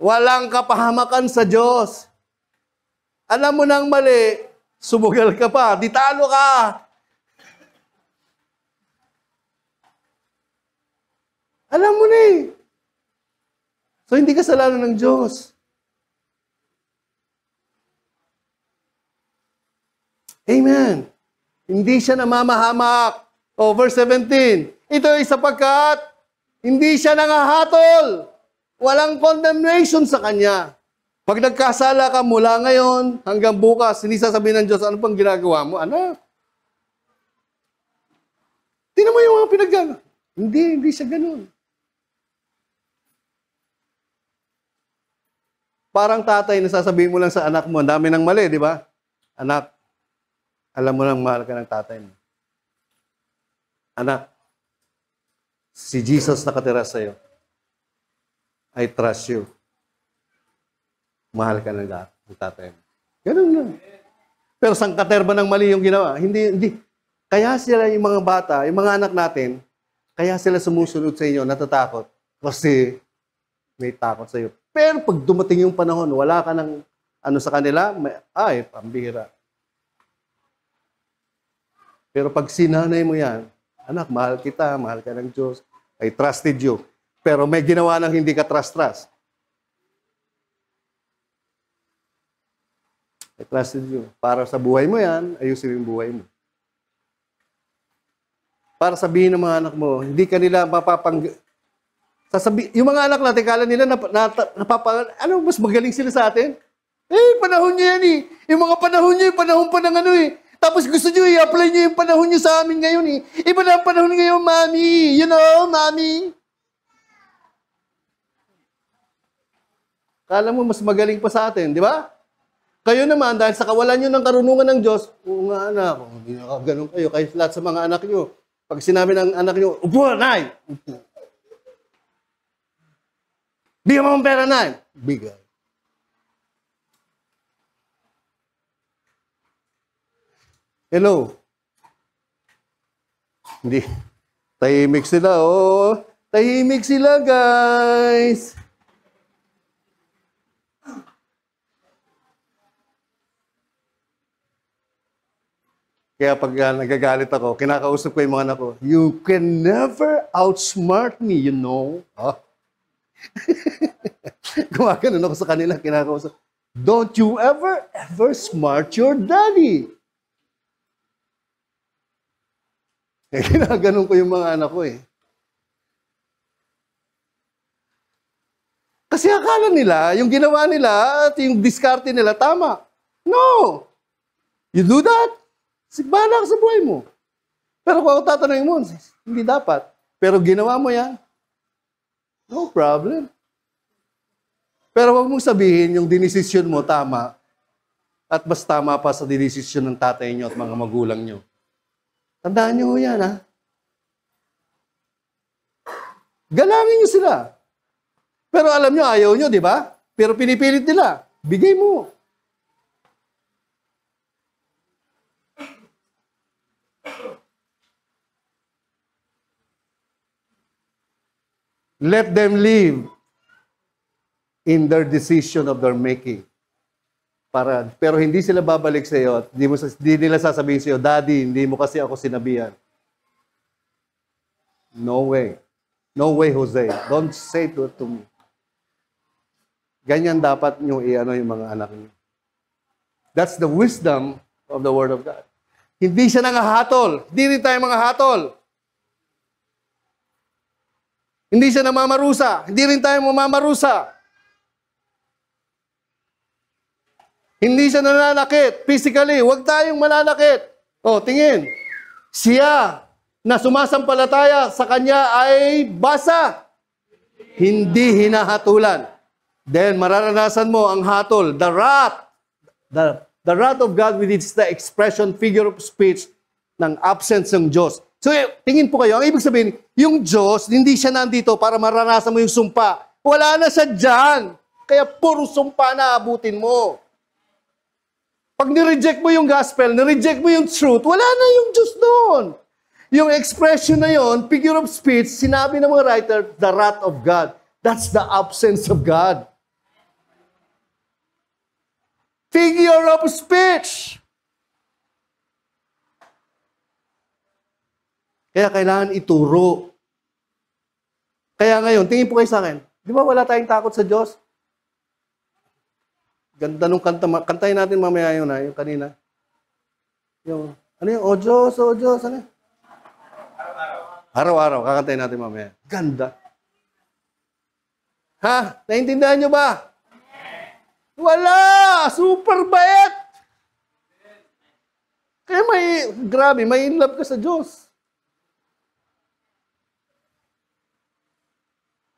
Walang kapahamakan sa Diyos. Alam mo nang mali, sumugal ka pa, di talo ka. Alam mo na eh. So, hindi kasalanan ng Diyos. Amen. Hindi siya namamahamak. O, verse 17. Ito ay sapagkat hindi siya nangahatol. Walang condemnation sa kanya. Pag nagkasala ka mula ngayon hanggang bukas, hindi sasabihin ng Diyos, ano pang ginagawa mo? Anak. Tingnan mo yung mga pinaggawa. Hindi siya ganun. Parang tatay na sasabihin mo lang sa anak mo, ang dami ng mali, di ba? Anak, alam mo lang mahal ka ng tatay mo. Anak, si Jesus nakatira sa'yo. I trust you. Mahal ka ng tatay mo. Ganun lang. Pero sangkaterba ng mali yung ginawa. Hindi. Kaya sila yung mga bata, yung mga anak natin, kaya sila sumusunod sa inyo, natatakot. Kasi may takot sa iyo. Pero pag dumating yung panahon, wala ka ng ano sa kanila, pambihira. Pero pag sinanay mo yan, anak, mahal kita, mahal ka ng Diyos, I trusted you. Pero may ginawa ng hindi ka trust. I trusted you. Para sa buhay mo yan, ayusin yung buhay mo. Para sabihin ng mga anak mo, hindi ka nila yung mga anak natin, kala nila mas magaling sila sa atin? Panahon nyo yan eh. Yung mga panahon nyo, yung panahon pa ng ano eh. Tapos gusto nyo i-apply nyo yung panahon nyo sa amin ngayon eh. Iba na ang panahon ngayon, mami. You know, mami. Kala mo mas magaling pa sa atin, di ba? Kayo naman, dahil sa kawalan nyo ng karunungan ng Diyos, oo nga anak, hindi na ganun kayo, kayo lahat sa mga anak nyo. Pag sinabi ng anak nyo, upo, nay! Upo. Bigyan mo ang pera, nay! Bigay. Hello? Hindi. Tahimik sila, oh. Tahimik sila, guys. Kaya pag nagagalit ako, kinakausap ko yung mga anak ko, you can never outsmart me, you know. Oh. Gumagano ako sa kanila, kinakausap. Don't you ever smart your daddy. Eh, ginaganon ko yung mga anak ko eh. Kasi akala nila, yung ginawa nila at yung diskarte nila, tama. No! You do that? Bahala ka sa buhay mo. Pero kung ako tatanungin mo, hindi dapat. Pero ginawa mo yan, no problem. Pero wag mong sabihin yung dinesisyon mo tama at mas tama pa sa dinesisyon ng tatay nyo at mga magulang nyo. Tandaan nyo yan, ha? Galangin nyo sila. Pero alam nyo, ayaw nyo, di ba? Pero pinipilit nila. Bigay mo. Let them live in their decision of their making. Pero hindi sila babalik sa iyo at hindi nila sasabihin sa iyo, Daddy, hindi mo kasi ako sinabihan. No way. No way, Jose. Don't say to me. Ganyan dapat nyo i-ano yung mga anak niyo. That's the wisdom of the Word of God. Hindi siya nangahatol. Hindi rin tayo mga hatol. Hindi siya namamarusa. Hindi rin tayo mamamarusa. Hindi siya nananakit. Physically, huwag tayong mananakit. O, tingin. Siya na sumasampalataya sa kanya ay basa. Hindi hinahatulan. Then, mararanasan mo ang hatol, the wrath. The wrath of God, which is the expression, figure of speech ng absence ng Diyos. So, tingin po kayo, ang ibig sabihin, yung Diyos, hindi siya nandito para maranasan mo yung sumpa. Wala na siya dyan. Kaya puro sumpa na abutin mo. Pag nireject mo yung gospel, nireject mo yung truth, wala na yung Diyos doon. Yung expression na yon, figure of speech, sinabi ng mga writer, the wrath of God. That's the absence of God. Figure of speech. Kaya kailangan ituro. Kaya ngayon, tingin po kayo sa akin, di ba wala tayong takot sa Diyos? Ganda nung kanta, kantahin natin mamaya yun, yung kanina. Yung, ano yung, oh Diyos, ano? Araw-araw, kakantahin natin mamaya. Ganda. Ha? Naintindihan nyo ba? Wala! Super bait! Kaya grabe, may in love ka sa Diyos.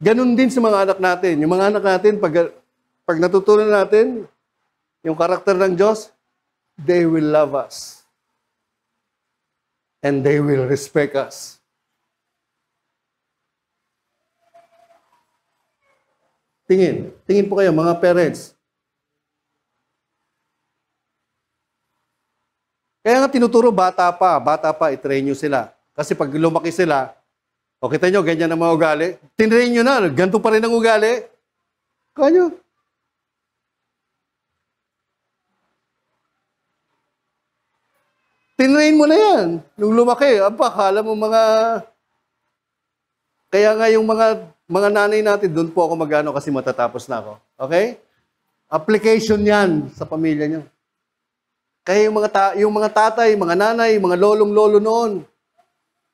Ganon din sa mga anak natin. Yung mga anak natin, pag natutunan natin yung karakter ng Diyos, they will love us. And they will respect us. Tingin po kayo, mga parents. Kaya nga tinuturo, bata pa, itrain nyo sila. Kasi pag lumaki sila, o kita nyo, ganyan ang mga ugali. Tinrain nyo na, ganito pa rin ang ugali. Kanyo. Tinrain mo na yan. Nung lumaki, kala mo mga... Kaya nga yung mga nanay natin, doon po ako magano kasi matatapos na ako. Okay? Application yan sa pamilya nyo. Kaya yung mga tatay, mga nanay, mga lolong-lolo noon,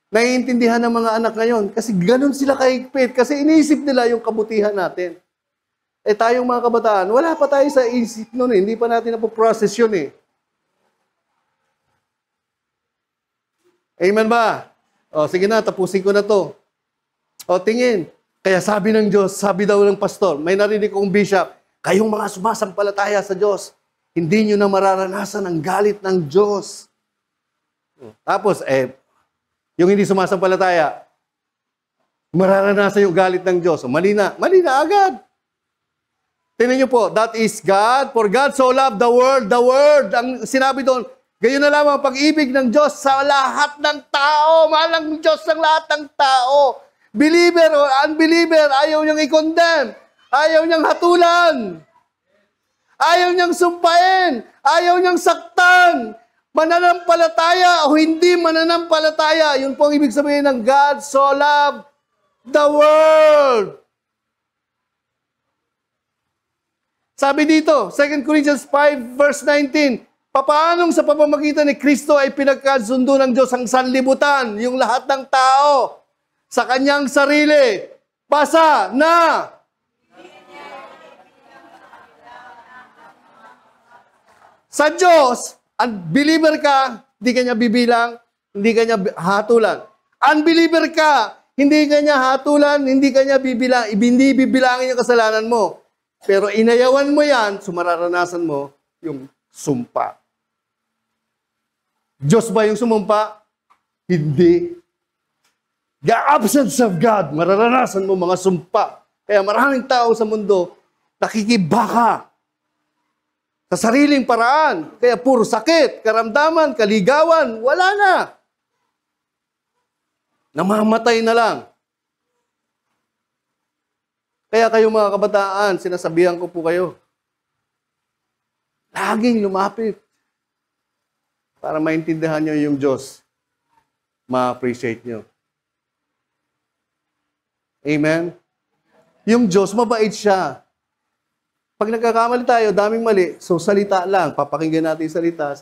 naiintindihan ng mga anak ngayon. Kasi ganun sila kahigpit. Kasi iniisip nila yung kabutihan natin. Eh tayong mga kabataan, wala pa tayo sa isip noon eh. Hindi pa natin napoprocess yun eh. Amen ba? O sige na, tapusin ko na to. O tingin. Kaya sabi ng Diyos, sabi daw ng pastor, may narinig kong bishop, Kayong mga sumasampalataya sa Diyos, hindi nyo na mararanasan ang galit ng Diyos. Tapos, yung hindi sumasampalataya, mararanasan yung galit ng Diyos. Mali na agad. Tingnan nyo po, that is God. For God so loved the world. Ang sinabi doon, gayon na lamang ang pag-ibig ng Diyos sa lahat ng tao. Mahal ng Diyos ng lahat ng tao. Believer or unbeliever, ayaw niyang i-condemn. Ayaw niyang hatulan. Ayaw niyang sumpain. Ayaw niyang saktan. Mananampalataya o hindi mananampalataya. Yun po ang ibig sabihin ng God so loved the world. Sabi dito, 2 Corinthians 5 verse 19, papaanong sa pamamagitan ni Kristo ay pinagkasundo ng Diyos ang sanlibutan, yung lahat ng tao, sa kanyang sarili. Basa na! Sa Diyos, unbeliever ka, hindi ka niya bibilang, hindi ka niya hatulan. Unbeliever ka, hindi ka niya hatulan, hindi ka niya bibilang, hindi bibilangin yung kasalanan mo. Pero inayawan mo yan, sumararanasan mo yung sumpa. Diyos ba yung sumumpa? Hindi. The absence of God, mararanasan mo mga sumpa. Kaya maraming tao sa mundo, nakikibaka sa sariling paraan. Kaya puro sakit, karamdaman, kaligawan, wala na. Namamatay na lang. Kaya kayo mga kabataan, sinasabihan ko po kayo, laging lumapit para maintindihan nyo yung Diyos. Ma-appreciate nyo. Amen? Yung Diyos, mabait siya. Pag nagkakamali tayo, daming mali, so salita lang. Papakinggan natin salita.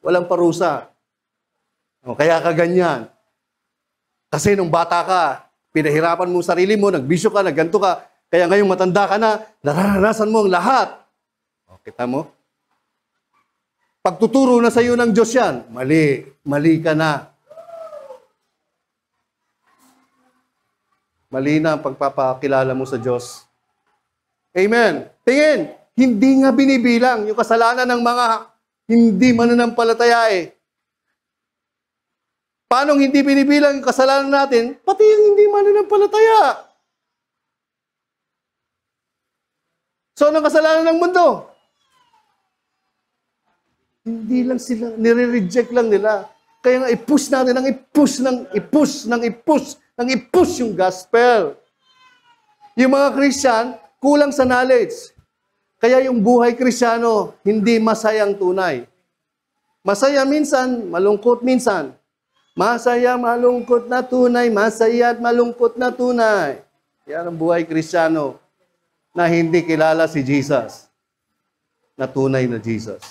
Walang parusa. O, kaya ka ganyan. Kasi nung bata ka, pinahirapan mo sarili mo, nagbisyo ka, nagganto ka, kaya ngayong matanda ka na, nararanasan mo ang lahat. O, kita mo? Pagtuturo na sa iyo ng Diyos yan, mali ka na. Mali na ang pagpapakilala mo sa Diyos. Amen. Tingin, hindi nga binibilang yung kasalanan ng mga hindi mananampalataya eh. Paano hindi binibilang yung kasalanan natin? Pati yung hindi mananampalataya. So, anong kasalanan ng mundo? Hindi lang sila, nire-reject lang nila. Kaya nga, i-push natin i-push yung gospel. Yung mga Christian, kulang sa knowledge. Kaya yung buhay Kristiyano, hindi masayang tunay. Masaya minsan, malungkot minsan. Masaya, malungkot na tunay. Masaya at malungkot na tunay. Yan ang buhay Kristiyano na hindi kilala si Jesus. Na tunay na Jesus.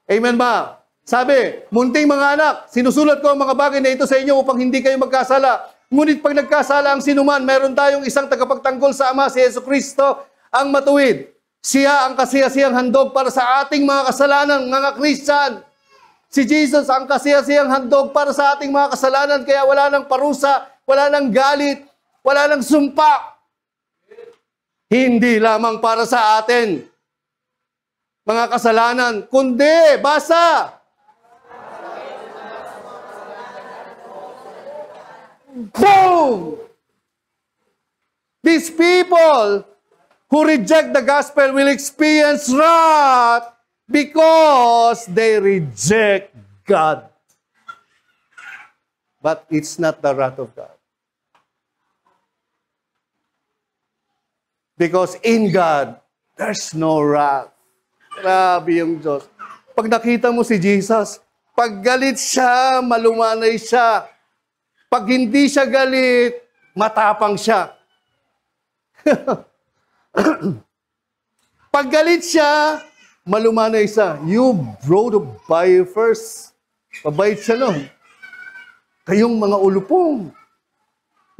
Amen ba? Sabi, munting mga anak, sinusulat ko ang mga bagay na ito sa inyo upang hindi kayo magkasala. Ngunit pag nagkasala ang sinuman, meron tayong isang tagapagtanggol sa Ama, si Jesucristo, ang matuwid. Siya ang kasiyasiyang handog para sa ating mga kasalanan, mga Christian. Si Jesus ang kasiyasiyang handog para sa ating mga kasalanan, kaya wala nang parusa, wala nang galit, wala nang sumpa. Hindi lamang para sa atin, mga kasalanan, kundi, basa! Boom! These people who reject the gospel will experience wrath because they reject God. But it's not the wrath of God. Because in God, there's no wrath. Grabe yung Diyos. Pag nakita mo si Jesus, pag galit siya, malumanay siya. Pag hindi siya galit, matapang siya. Pag galit siya, malumanay siya. You brought the buyer first. Mabait siya nun. Kayong mga ulupong,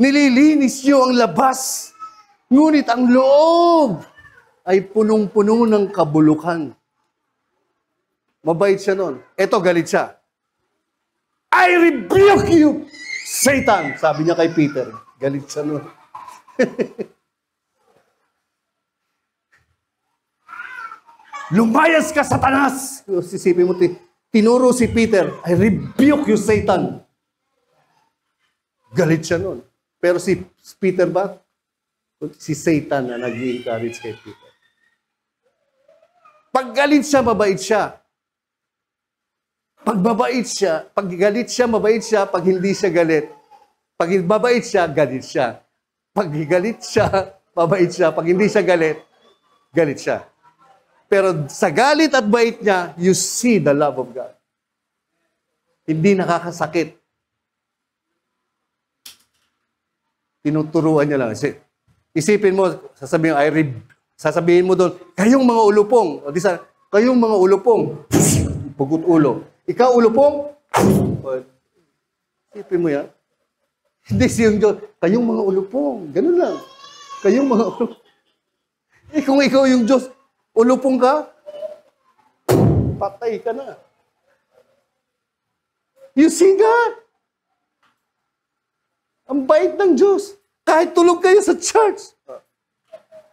nililinis niyo ang labas. Ngunit ang loob ay punong-puno ng kabulukan. Mabait siya nun. Eto, galit siya. I rebuke you, Satan! Sabi niya kay Peter. Galit siya nun. Lumayas ka, Satanas! Sisipin mo, tinuro si Peter, I rebuke you, Satan. Galit siya nun. Pero si Peter ba? Si Satan na nag-encourage kay Peter. Pag galit siya, mabait siya. Pag mabait siya, pag galit siya, mabait siya. Pag hindi siya galit. Pag mabait siya, galit siya. Pag galit siya, mabait siya. Pag hindi siya galit, galit siya. Pero sa galit at bait niya, you see the love of God. Hindi nakakasakit. Tinuturuan niya lang. Isipin mo, sasabihin mo doon, kayong mga ulupong. O di sa, kayong mga ulupong. Pugot ulo. Ikaw ulupong. Isipin mo yan. Hindi siyang Diyos. Kayong mga ulupong. Ganun lang. Kayong mga ulupong. Kung ikaw yung Diyos, ulupong ka, patay ka na. You see God? Ang bait ng Diyos. Kahit tulog kayo sa church.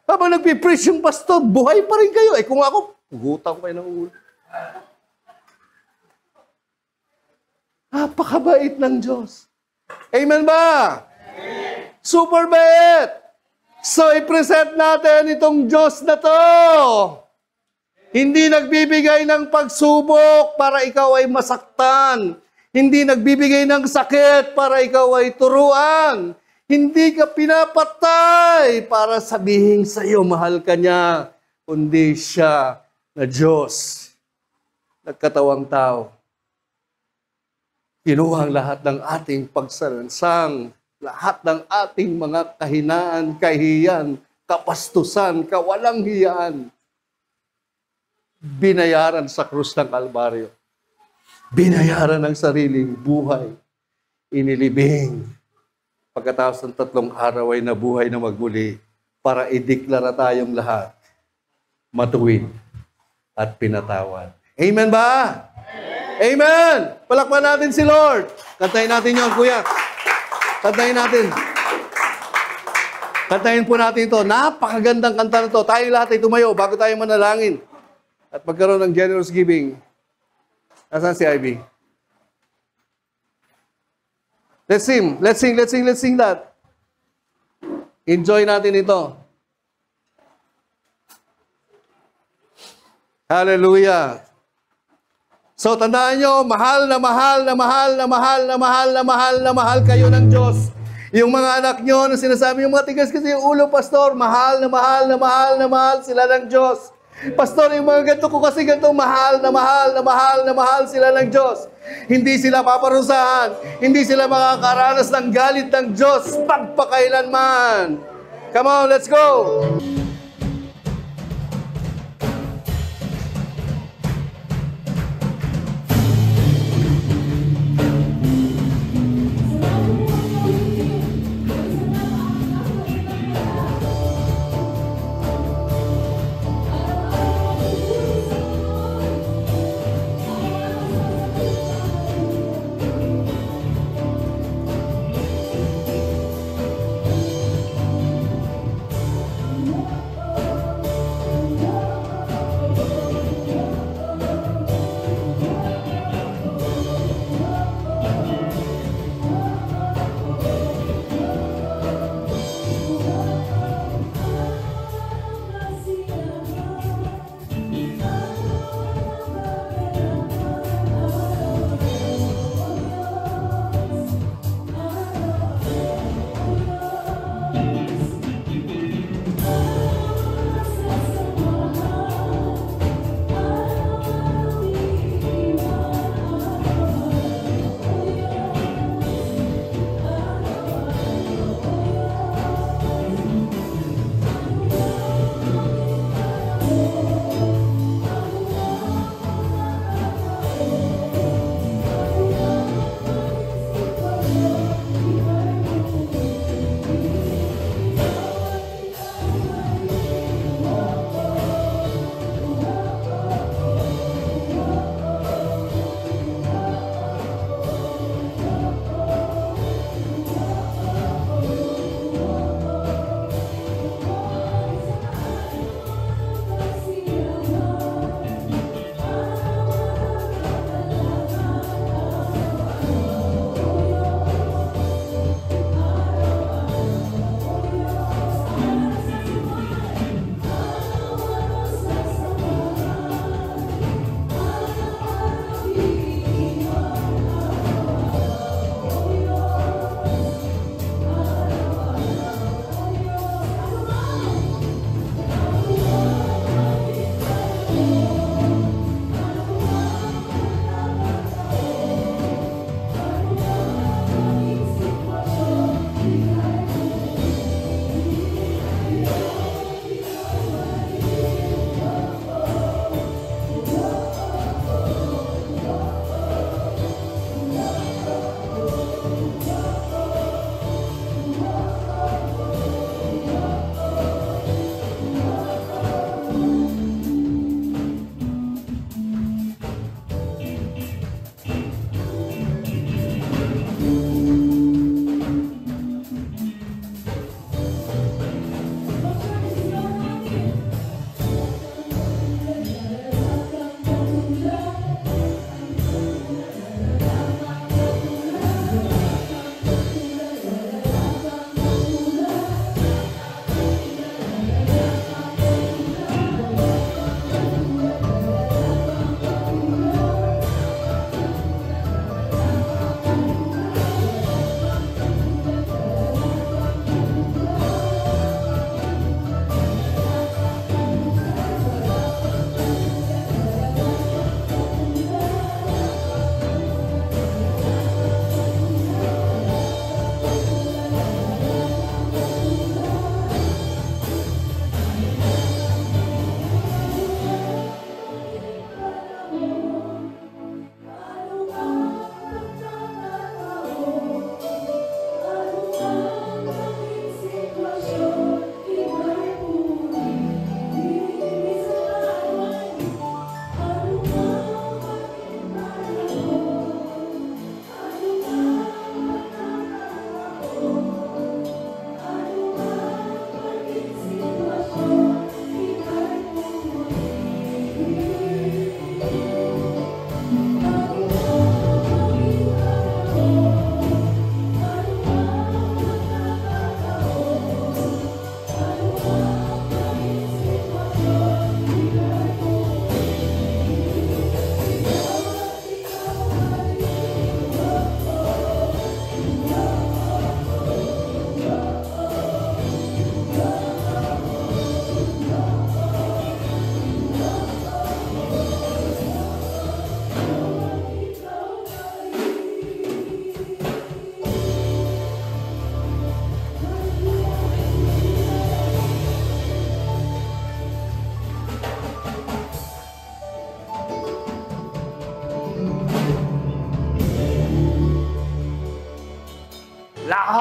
Habang nagpipreach yung pastor, buhay pa rin kayo. Kung ako, pugutan ko kayo ng ulo. Napakabait ng Diyos. Amen ba? Amen. Super bait! So, i-present natin itong Diyos na to. Hindi nagbibigay ng pagsubok para ikaw ay masaktan. Hindi nagbibigay ng sakit para ikaw ay turuan. Hindi ka pinapatay para sabihin sa iyo, mahal ka niya. Kundi siya na Diyos. Nagkatawang tao. Kinuha ang lahat ng ating pagsalansang, lahat ng ating mga kahinaan, kahiyan, kapastusan, kawalang hiyaan. Binayaran sa krus ng Kalbaryo. Binayaran ang sariling buhay. Inilibing. Pagkatapos ng 3 araw ay nabuhay na magmuli para ideklara tayong lahat matuwid at pinatawad. Amen ba? Amen! Palakpan natin si Lord. Kantahin natin yun, kuya. Kantahin natin. Kantahin po natin ito. Napakagandang kanta na ito. Tayong lahat ay tumayo bago tayo manalangin. At magkaroon ng generous giving. Nasaan si Ivy? Let's sing that. Enjoy natin ito. Hallelujah. So, tandaan nyo, mahal na mahal na mahal na mahal na mahal na mahal na mahal kayo ng Diyos. Yung mga anak nyo na sinasabi, yung mga tigas kasi yung ulo, Pastor, mahal na mahal na mahal na mahal sila ng Diyos. Pastor, yung mga ganito ko kasi ganito, mahal na mahal na mahal na mahal sila ng Diyos. Hindi sila paparusahan. Hindi sila makakaranas ng galit ng Diyos pagpakailanman. Come on, let's go!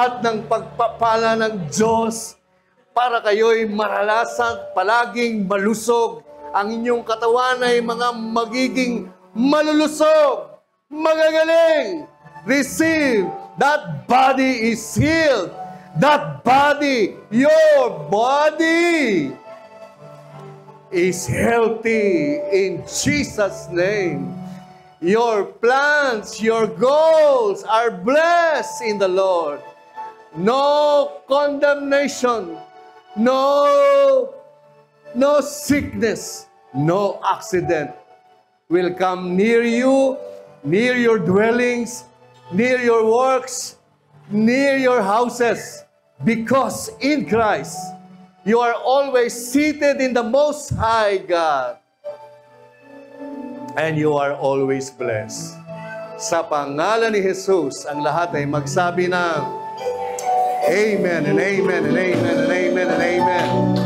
lahat ng pagpapala ng Diyos para kayo'y maralasan, palaging malusog. Ang inyong katawan ay mga magiging malulusog, magagaling. Receive. That body is healed. That body, your body, is healthy in Jesus' name. Your plans, your goals are blessed in the Lord. No condemnation, no sickness, no accident will come near you, near your dwellings, near your works, near your houses, because in Christ, you are always seated in the Most High God. And you are always blessed. Sa pangalan ni Jesus, ang lahat ay magsabi ng Amen and Amen and Amen and Amen and Amen.